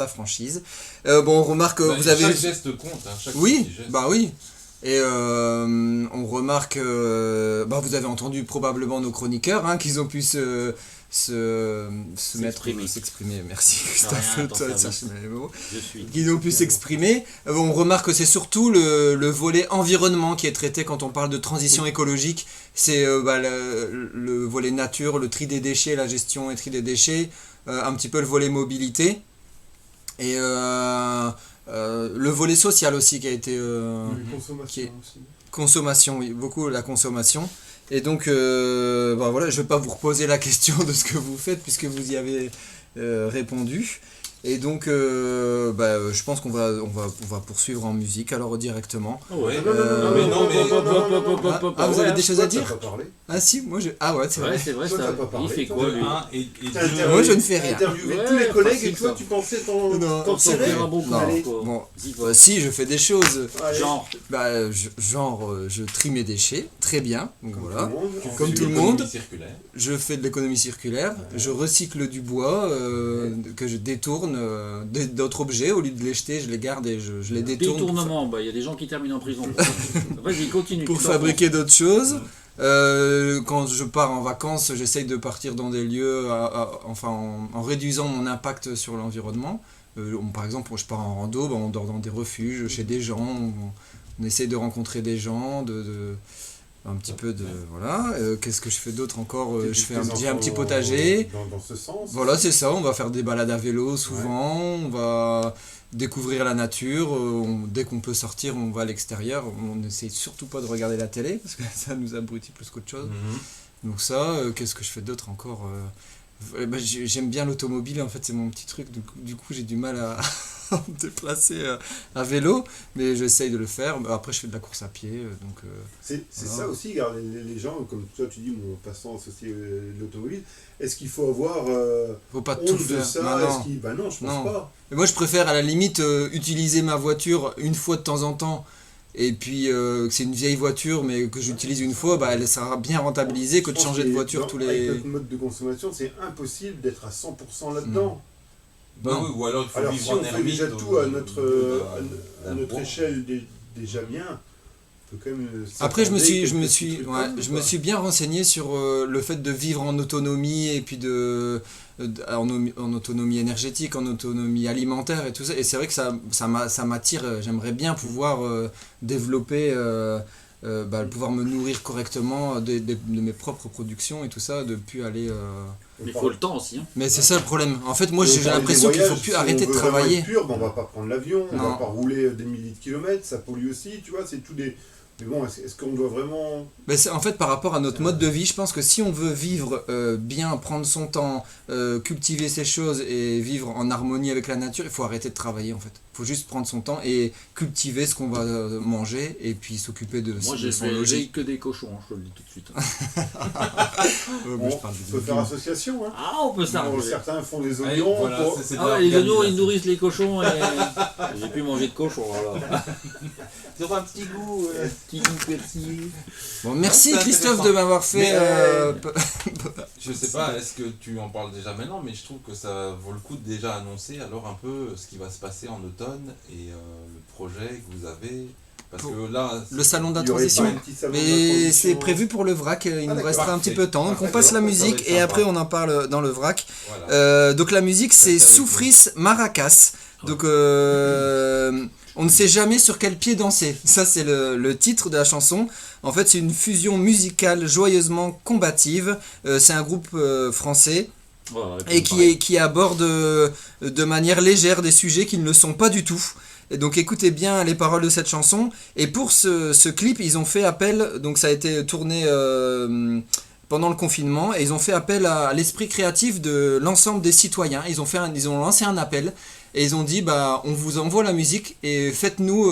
franchise. Bon, on remarque vous avez... Chaque geste compte, hein, chaque oui, petit geste. bah oui. Et on remarque, vous avez entendu probablement nos chroniqueurs, hein, qu'ils ont pu s'exprimer. Merci Christophe. Qu'ils ont pu s'exprimer. On remarque que c'est surtout le volet environnement qui est traité quand on parle de transition écologique. C'est le volet nature, le tri des déchets, la gestion et tri des déchets, un petit peu le volet mobilité. Et le volet social aussi qui a été... Consommation, oui, beaucoup la consommation. Et donc, je ne vais pas vous reposer la question de ce que vous faites puisque vous y avez répondu. Et donc, je pense qu'on va poursuivre en musique alors directement. Ouais. Vous avez des choses à dire? Ah si, moi je... Ah ouais, c'est vrai. C'est vrai, ça. Il fait quoi lui? Moi je ne fais rien. Interviewé tous les collègues et toi tu pensais t'en tirer? Bon, si, je fais des choses. Genre Je trie mes déchets, très bien. Donc voilà. Comme tout le monde. Je fais de l'économie circulaire. Je recycle du bois que je détourne d'autres objets. Au lieu de les jeter, je les garde et je les détourne. Détournement, il y a des gens qui terminent en prison. Vas-y, continue. Pour fabriquer d'autres choses. Quand je pars en vacances, j'essaye de partir dans des lieux en réduisant mon impact sur l'environnement. Par exemple, je pars en rando, on dort dans des refuges, chez des gens, on essaye de rencontrer des gens, un petit peu de... Voilà. Qu'est-ce que je fais d'autre encore? J'ai un petit potager. Dans ce sens. Voilà, c'est ça, on va faire des balades à vélo souvent, on va découvrir la nature, dès qu'on peut sortir, on va à l'extérieur, on n'essaye surtout pas de regarder la télé, parce que ça nous abrutit plus qu'autre chose. Donc ça, qu'est-ce que je fais d'autre encore? J'aime bien l'automobile, en fait c'est mon petit truc, du coup j'ai du mal à me déplacer à vélo, mais j'essaye de le faire. Après je fais de la course à pied. C'est ça aussi, regarde, les gens, comme toi tu dis, mon passant associé de l'automobile, est-ce qu'il faut avoir faut pas honte tout de faire. ça? Non, je pense pas. Et moi je préfère à la limite utiliser ma voiture une fois de temps en temps. Et puis c'est une vieille voiture mais que j'utilise une fois, elle sera bien rentabilisée que de changer de voiture tous les... Avec notre mode de consommation, c'est impossible d'être à 100% là-dedans. Oui, ou alors il faut vivre si en on fait déjà tout à notre échelle déjà bien, on peut quand même... Après je me suis bien renseigné sur le fait de vivre en autonomie et puis en autonomie énergétique, en autonomie alimentaire et tout ça. Et c'est vrai que ça m'attire, j'aimerais bien pouvoir développer... pouvoir me nourrir correctement de mes propres productions et tout ça, de plus aller... Mais il faut le temps aussi. Hein. Mais c'est ça le problème. En fait, moi j'ai l'impression qu'il ne faut plus arrêter de travailler. On va pas prendre l'avion, on va pas rouler des milliers de kilomètres, ça pollue aussi, tu vois, c'est tout des... Mais bon, est-ce qu'on doit vraiment... En fait, par rapport à notre mode de vie, je pense que si on veut vivre bien, prendre son temps, cultiver ses choses et vivre en harmonie avec la nature, il faut arrêter de travailler en fait. Il faut juste prendre son temps et cultiver ce qu'on va manger et puis s'occuper de son logis. J'ai que des cochons, je te le dis tout de suite. On peut faire association. Hein. Ah, on peut s'arranger. Certains font des oignons. Les oignons, ils nourrissent les cochons et j'ai pu manger de cochon alors. Sur un petit goût. Bon, merci Christophe de m'avoir fait... Je sais pas, est-ce que tu en parles déjà maintenant, mais je trouve que ça vaut le coup de déjà annoncer alors un peu ce qui va se passer en automne et le projet que vous avez. Parce que là, le salon de la transition, mais c'est prévu pour le vrac, il nous restera un petit peu de temps, donc on passe la musique et après on en parle dans le vrac. Voilà. Donc la musique c'est Soufris Maracas, donc on ne sait jamais sur quel pied danser, ça c'est le titre de la chanson. En fait c'est une fusion musicale joyeusement combative, c'est un groupe français. Et qui aborde de manière légère des sujets qui ne le sont pas du tout. Et donc écoutez bien les paroles de cette chanson. Et pour ce clip, ils ont fait appel, donc ça a été tourné pendant le confinement, et ils ont fait appel à l'esprit créatif de l'ensemble des citoyens. Ils ont lancé un appel et ils ont dit on vous envoie la musique et faites-nous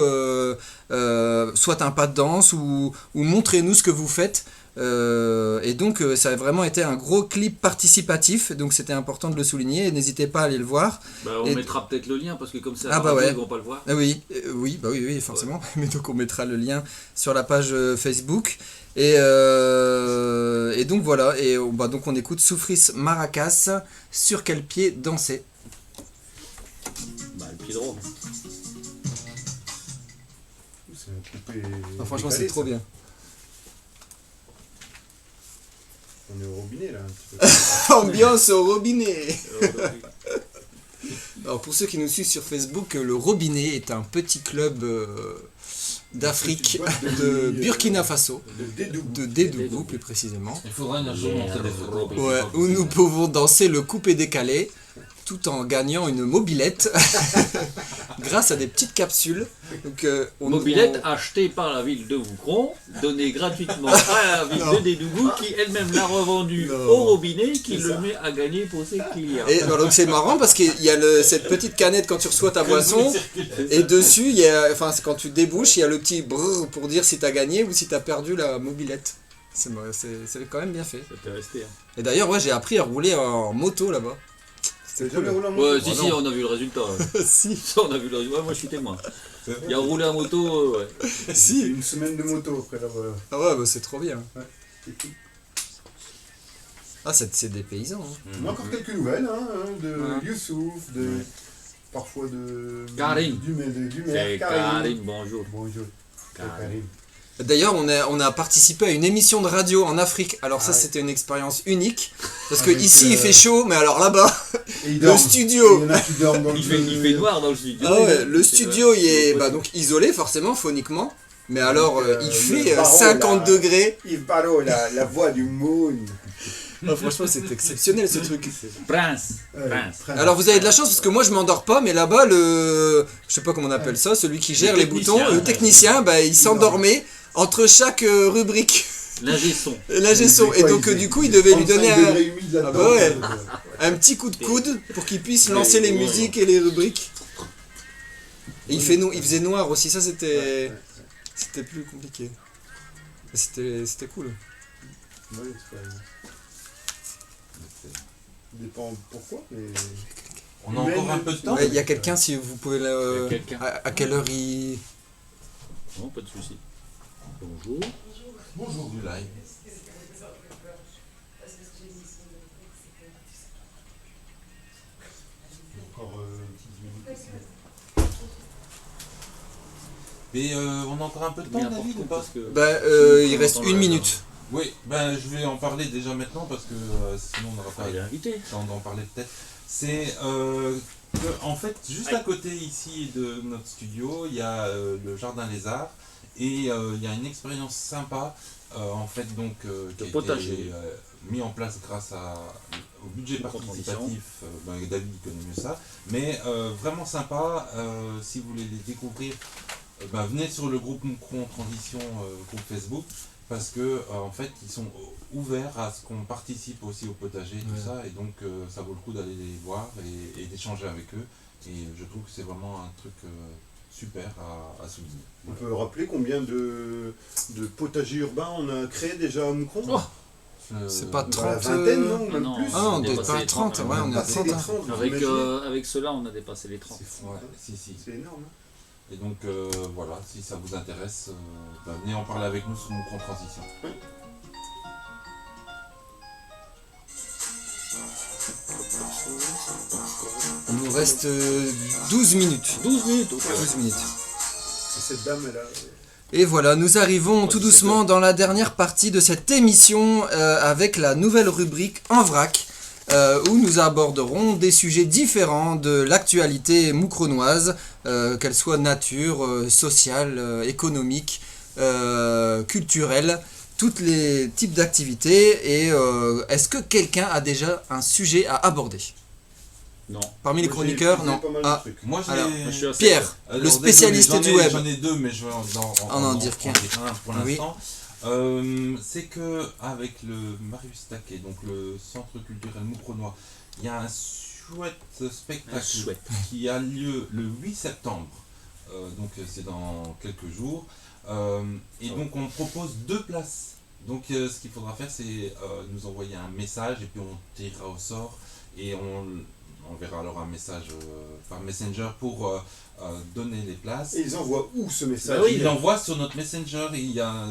soit un pas de danse ou montrez-nous ce que vous faites. Et donc ça a vraiment été un gros clip participatif, donc c'était important de le souligner, et n'hésitez pas à aller le voir. On mettra peut-être le lien, parce que comme ça, ouais. ils vont pas le voir. Oui, oui, forcément. Ouais. Mais donc on mettra le lien sur la page Facebook. Et donc voilà, et donc on écoute Soufris Maracas, Sur quel pied danser. Le pied droit. C'est un coupé. Franchement, c'est trop bien. On est au robinet là un petit peu. Ambiance au robinet. Alors pour ceux qui nous suivent sur Facebook, le Robinet est un petit club d'Afrique, de Burkina Faso, de Dédougou plus précisément. Il faudra un jour montrer des photos. Ouais, où nous pouvons danser le coupé décalé tout en gagnant une mobilette grâce à des petites capsules. Donc, mobilette achetée par la ville de Moucron, donnée gratuitement à la ville de Dédougou, qui elle-même l'a revendue au robinet, qui le met à gagner pour ses clients. Et donc c'est marrant parce qu'il y a cette petite canette quand tu reçois ta boisson, et dessus, il y a, quand tu débouches, il y a le petit brrr pour dire si tu as gagné ou si tu as perdu la mobilette. C'est quand même bien fait. Ça t'est resté. Hein. Et d'ailleurs, j'ai appris à rouler en moto là-bas. T'as jamais roulé en moto? Ouais, si, on a vu le résultat. Si. Ça, on a vu le résultat. Ouais, moi, je suis témoin. Il a roulé en moto, ouais. Si. Une semaine de moto après là-bas. Ah ouais, c'est trop bien. Ouais, c'est cool. Ah, c'est des paysans. Hein. On a encore quelques nouvelles de Youssouf, parfois de Karim. Du maire Karim, bonjour. Bonjour. Karim. D'ailleurs, on a participé à une émission de radio en Afrique. Alors ça, c'était une expérience unique. Parce que ici, il fait chaud, mais alors là-bas, le studio... Il fait noir dans le studio. Ah ouais, le studio, il est donc isolé, forcément, phoniquement. Mais alors, il fait 50 degrés. Yves Barreau, la voix du moon. Ah, franchement, c'est exceptionnel, ce truc. Prince. Alors, vous avez de la chance, parce que moi, je m'endors pas, mais là-bas, je sais pas comment on appelle ça, celui qui gère les boutons, le technicien, il s'endormait entre chaque rubrique. L'ingé son. Et donc du coup il devait lui donner un petit coup de coude pour qu'il puisse lancer les musiques et les rubriques. Et il faisait noir aussi, ça c'était plus compliqué. C'était cool. Ouais, ça dépend pourquoi, mais... On a encore un peu de temps. Il y a quelqu'un, si vous pouvez à quelle heure il... Non, pas de souci. Bonjour. Bonjour du live. Encore 10 minutes. Mais on a encore un peu de temps, David, ou pas? Il reste une minute. Oui, je vais en parler déjà maintenant parce que sinon on n'aura pas le temps d'en parler peut-être. C'est en fait, juste à côté ici de notre studio, il y a le Jardin Les Arts. Et il y a une expérience sympa, en fait, donc, qui a été mis en place grâce au budget participatif. David connaît mieux ça, mais vraiment sympa. Si vous voulez les découvrir, venez sur le groupe Moucron Transition, groupe Facebook, parce que en fait, ils sont ouverts à ce qu'on participe aussi au potager, tout ça, et donc ça vaut le coup d'aller les voir et d'échanger avec eux. Et je trouve que c'est vraiment un truc super à souligner. On peut rappeler combien de potagers urbains on a créé déjà à Moucron? C'est pas 30, la vingtaine, non, même non, plus. Ah non, on n'est pas à 30, ouais, on est à 30. Avec cela, on a dépassé les 30. C'est fou, c'est énorme. Et donc voilà, si ça vous intéresse, venez en parler avec nous sur Moucron Transition. Oui. Il nous reste 12 minutes. 12 minutes, ok. 12 minutes. Et cette dame, elle a... Et voilà, nous arrivons tout doucement dans la dernière partie de cette émission avec la nouvelle rubrique En vrac, où nous aborderons des sujets différents de l'actualité moucronoise, qu'elle soit nature, sociale, économique, culturelle, tous les types d'activités. Et est-ce que quelqu'un a déjà un sujet à aborder ? Non. Parmi les chroniqueurs, non. Moi, Pierre, le spécialiste du web. J'en ai deux, mais je vais en dire qu'un pour l'instant. C'est que avec le Marius Taquet, donc le Centre culturel moucronois, il y a un chouette spectacle qui a lieu le 8 septembre. Donc c'est dans quelques jours. Et donc on propose 2 places Donc ce qu'il faudra faire, c'est nous envoyer un message et puis on tirera au sort et on verra alors un message par Messenger pour donner les places. Et ils envoient où ce message? Ils l'envoient sur notre Messenger,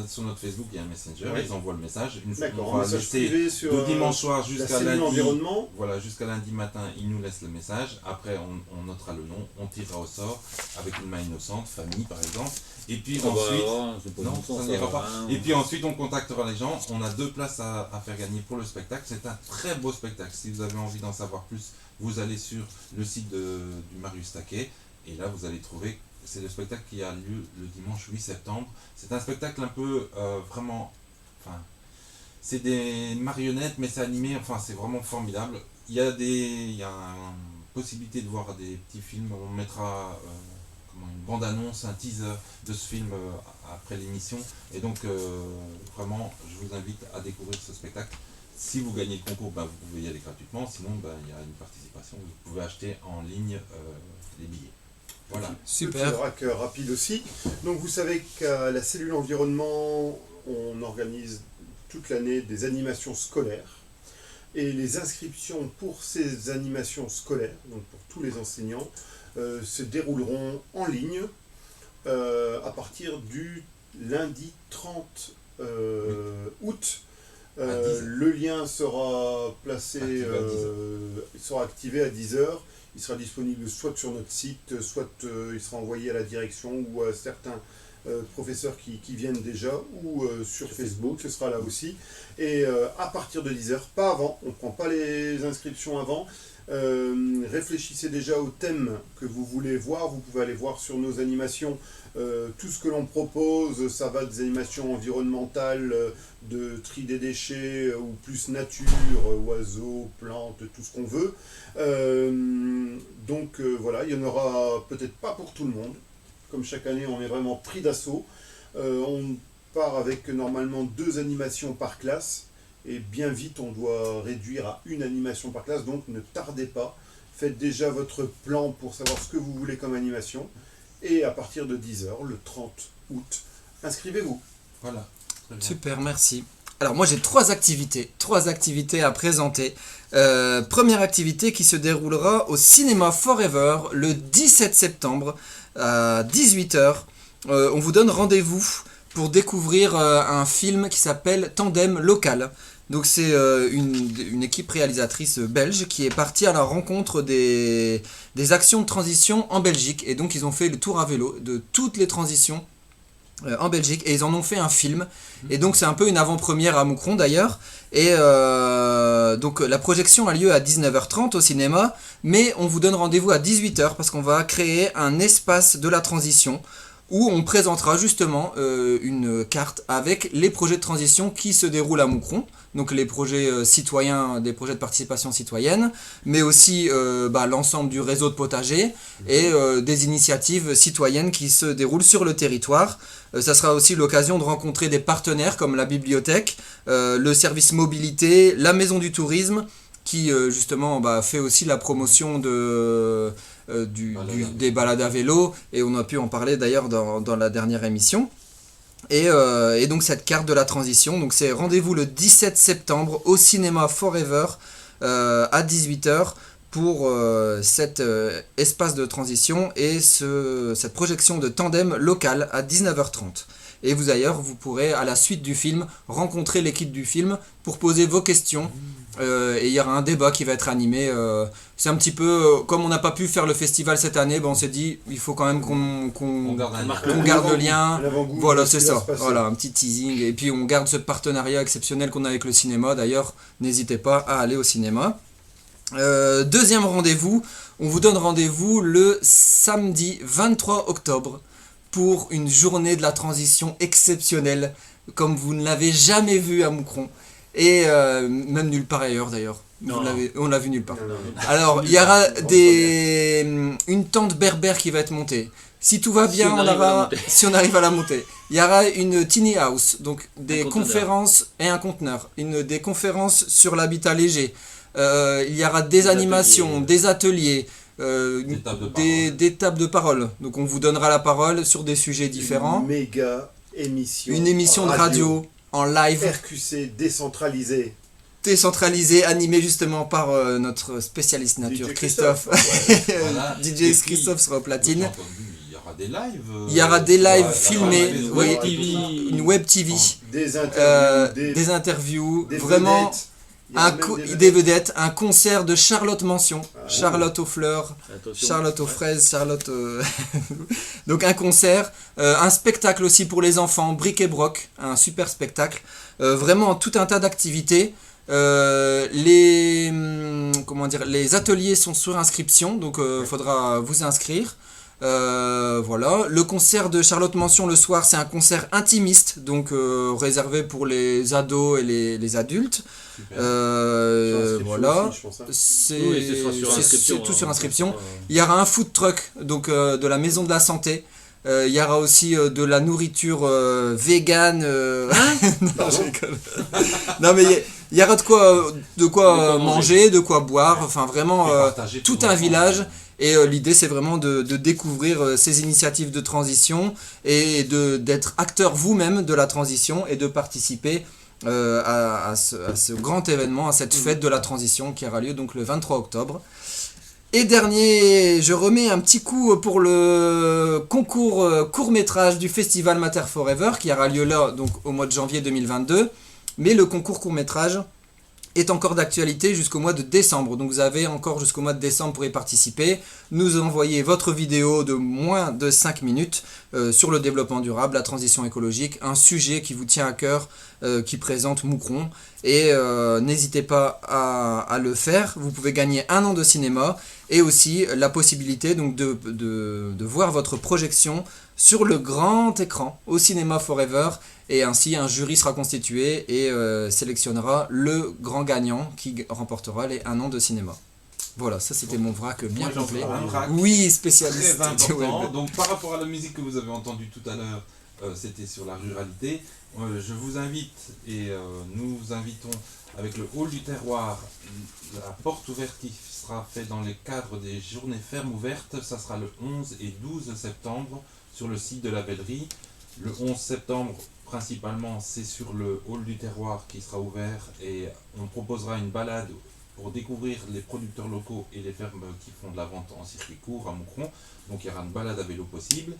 sur notre Facebook il y a un Messenger, ils envoient le message. Une fois qu'on va laisser de dimanche soir jusqu'à lundi, jusqu'à lundi matin, ils nous laissent le message. Après on notera le nom, on tirera au sort avec une main innocente, famille par exemple. Et puis Et puis ensuite on contactera les gens. On a 2 places à faire gagner pour le spectacle. C'est un très beau spectacle. Si vous avez envie d'en savoir plus, vous allez sur le site du Marius Taquet. Et là, vous allez trouver, c'est le spectacle qui a lieu le dimanche 8 septembre. C'est un spectacle un peu vraiment, c'est des marionnettes, mais c'est animé, c'est vraiment formidable. Il y a une possibilité de voir des petits films. On mettra une bande-annonce, un teaser de ce film après l'émission. Et donc, vraiment, je vous invite à découvrir ce spectacle. Si vous gagnez le concours, vous pouvez y aller gratuitement. Sinon, il y a une participation. Vous pouvez acheter en ligne les billets. Voilà. Super. Petit rack rapide aussi. Donc vous savez qu'à la cellule environnement, on organise toute l'année des animations scolaires. Et les inscriptions pour ces animations scolaires, donc pour tous les enseignants, se dérouleront en ligne à partir du lundi 30 août. Le lien sera placé, sera activé à 10h. Il sera disponible soit sur notre site, soit il sera envoyé à la direction ou à certains professeurs qui viennent déjà, ou sur Facebook, ce sera là aussi. Et à partir de 10h, pas avant, on ne prend pas les inscriptions avant. Réfléchissez déjà au thème que vous voulez voir. Vous pouvez aller voir sur nos animations tout ce que l'on propose. Ça va des animations environnementales, de tri des déchets, ou plus nature, oiseaux, plantes, tout ce qu'on veut. Donc voilà, il n'y en aura peut-être pas pour tout le monde. Comme chaque année, on est vraiment pris d'assaut. On part avec normalement 2 animations par classe. Et bien vite, on doit réduire à 1 animation par classe, donc ne tardez pas. Faites déjà votre plan pour savoir ce que vous voulez comme animation. Et à partir de 10h, le 30 août, inscrivez-vous. Voilà. Super, merci. Alors moi j'ai 3 activités à présenter. Première activité qui se déroulera au Cinéma Forever le 17 septembre à 18h. On vous donne rendez-vous pour découvrir un film qui s'appelle Tandem Local. Donc c'est une équipe réalisatrice belge qui est partie à la rencontre des actions de transition en Belgique. Et donc ils ont fait le tour à vélo de toutes les transitions en Belgique et ils en ont fait un film. Et donc c'est un peu une avant-première à Moucron d'ailleurs. Et donc la projection a lieu à 19h30 au cinéma, mais on vous donne rendez-vous à 18h parce qu'on va créer un espace de la transition où on présentera justement une carte avec les projets de transition qui se déroulent à Moucron, donc les projets citoyens, des projets de participation citoyenne, mais aussi l'ensemble du réseau de potagers et des initiatives citoyennes qui se déroulent sur le territoire. Ça sera aussi l'occasion de rencontrer des partenaires comme la bibliothèque, le service mobilité, la maison du tourisme, qui justement fait aussi la promotion des balades à vélo, et on a pu en parler d'ailleurs dans la dernière émission. Et donc cette carte de la transition, donc c'est rendez-vous le 17 septembre au Cinéma Forever à 18h pour cet espace de transition et cette projection de Tandem Local à 19h30. Et vous pourrez à la suite du film rencontrer l'équipe du film pour poser vos questions. Et il y aura un débat qui va être animé. C'est un petit peu comme on n'a pas pu faire le festival cette année, on s'est dit il faut quand même qu'on garde le lien. Voilà, c'est ça. Voilà, un petit teasing. Et puis on garde ce partenariat exceptionnel qu'on a avec le cinéma. D'ailleurs, n'hésitez pas à aller au cinéma. Deuxième rendez-vous, on vous donne rendez-vous le samedi 23 octobre pour une journée de la transition exceptionnelle, comme vous ne l'avez jamais vu à Moucron. Et même nulle part ailleurs d'ailleurs. On l'a vu nulle part. Alors, il y aura une tente berbère qui va être montée. Si tout va bien, si on arrive à la monter. Il y aura une tiny house, donc des conférences et un conteneur. Des conférences sur l'habitat léger. Il y aura des animations, des ateliers, des tables de parole. Donc on vous donnera la parole sur des sujets différents. Une méga émission. Une émission de radio. en live. RQC décentralisé. Décentralisé, animé justement par notre spécialiste nature, DJ Christophe. Voilà. DJ Et puis, Christophe sera au platine. j'ai entendu, il y aura des lives. Il y aura des lives ouais, filmés, des oui, web TV. une web TV, Des interviews, des vraiment vedettes. Il y a même des vedettes, un concert de Charlotte Mention, Ah, Charlotte aux fleurs, Attention. Charlotte aux fraises, Charlotte... Donc un concert, un spectacle aussi pour les enfants, Bric et Broc, un super spectacle, vraiment tout un tas d'activités. Les ateliers sont sur inscription, donc faudra vous inscrire. Voilà. Le concert de Charlotte Mention le soir, c'est un concert intimiste, donc réservé pour les ados et les adultes. Voilà. Aussi, je pense, hein. C'est Oui, ce sera sur inscription, tout sur hein, inscription. ça sera- Il y aura un food truck, donc de la maison de la santé. Il y aura aussi de la nourriture vegan. Non, je rigole. Non, mais il y aura de quoi manger, de quoi boire. Enfin, vraiment Et partager tout pour un l'enfant. village. Et l'idée, c'est vraiment de découvrir ces initiatives de transition et d'être acteur vous-même de la transition et de participer à ce grand événement, à cette fête de la transition qui aura lieu donc le 23 octobre. Et dernier, je remets un petit coup pour le concours court-métrage du Festival Mater Forever qui aura lieu là donc au mois de janvier 2022. Mais le concours court-métrage est encore d'actualité jusqu'au mois de décembre. Donc vous avez encore jusqu'au mois de décembre pour y participer. Nous envoyez votre vidéo de moins de 5 minutes sur le développement durable, la transition écologique, un sujet qui vous tient à cœur, qui présente Moucron. Et n'hésitez pas à le faire. Vous pouvez gagner 1 an de cinéma et aussi la possibilité donc, de voir votre projection sur le grand écran au Cinéma Forever. Et ainsi, un jury sera constitué et sélectionnera le grand gagnant qui remportera les 1 an de cinéma. Voilà, ça c'était mon vrac bien Moi, j'en complet. fais un vrac Oui, spécialiste très du web. important. Donc par rapport à la musique que vous avez entendue tout à l'heure, c'était sur la ruralité. Je vous invite et nous vous invitons avec le hall du terroir, la porte ouverte qui sera faite dans le cadre des journées fermes ouvertes. Ça sera le 11 et 12 septembre sur le site de la Bellerie. Le 11 septembre, principalement, c'est sur le hall du terroir qui sera ouvert et on proposera une balade pour découvrir les producteurs locaux et les fermes qui font de la vente en circuit court à Moucron. Donc il y aura une balade à vélo possible.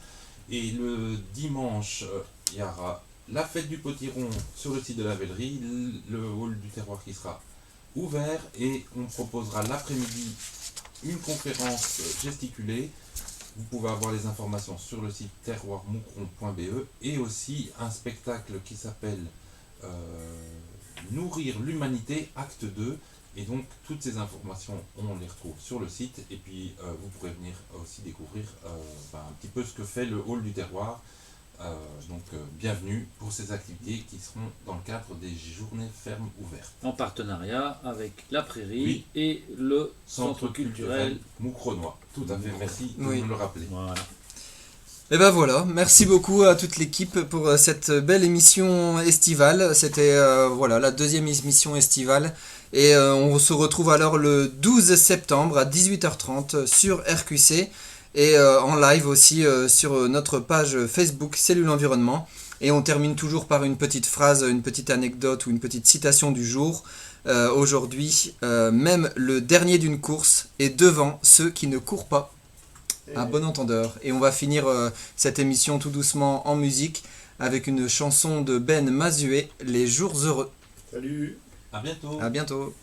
Et le dimanche, il y aura la fête du potiron sur le site de la Bellerie, le hall du terroir qui sera ouvert et on proposera l'après-midi une conférence gesticulée. Vous pouvez avoir les informations sur le site terroirmoucron.be et aussi un spectacle qui s'appelle Nourrir l'humanité, acte 2. Et donc toutes ces informations, on les retrouve sur le site. Et puis vous pourrez venir aussi découvrir un petit peu ce que fait le hall du terroir. Bienvenue pour ces activités qui seront dans le cadre des journées fermes ouvertes. En partenariat avec la Prairie Oui. et le Centre culturel Moucronois. Tout à fait, merci de Oui. me le rappeler. Voilà. Et ben voilà, merci beaucoup à toute l'équipe pour cette belle émission estivale. C'était la deuxième émission estivale. Et on se retrouve alors le 12 septembre à 18h30 sur RQC. Et en live aussi sur notre page Facebook Cellule Environnement. Et on termine toujours par une petite phrase, une petite anecdote ou une petite citation du jour. Aujourd'hui, même le dernier d'une course est devant ceux qui ne courent pas. Un bon entendeur. Et on va finir cette émission tout doucement en musique avec une chanson de Ben Mazué, Les Jours Heureux. Salut. À bientôt. À bientôt.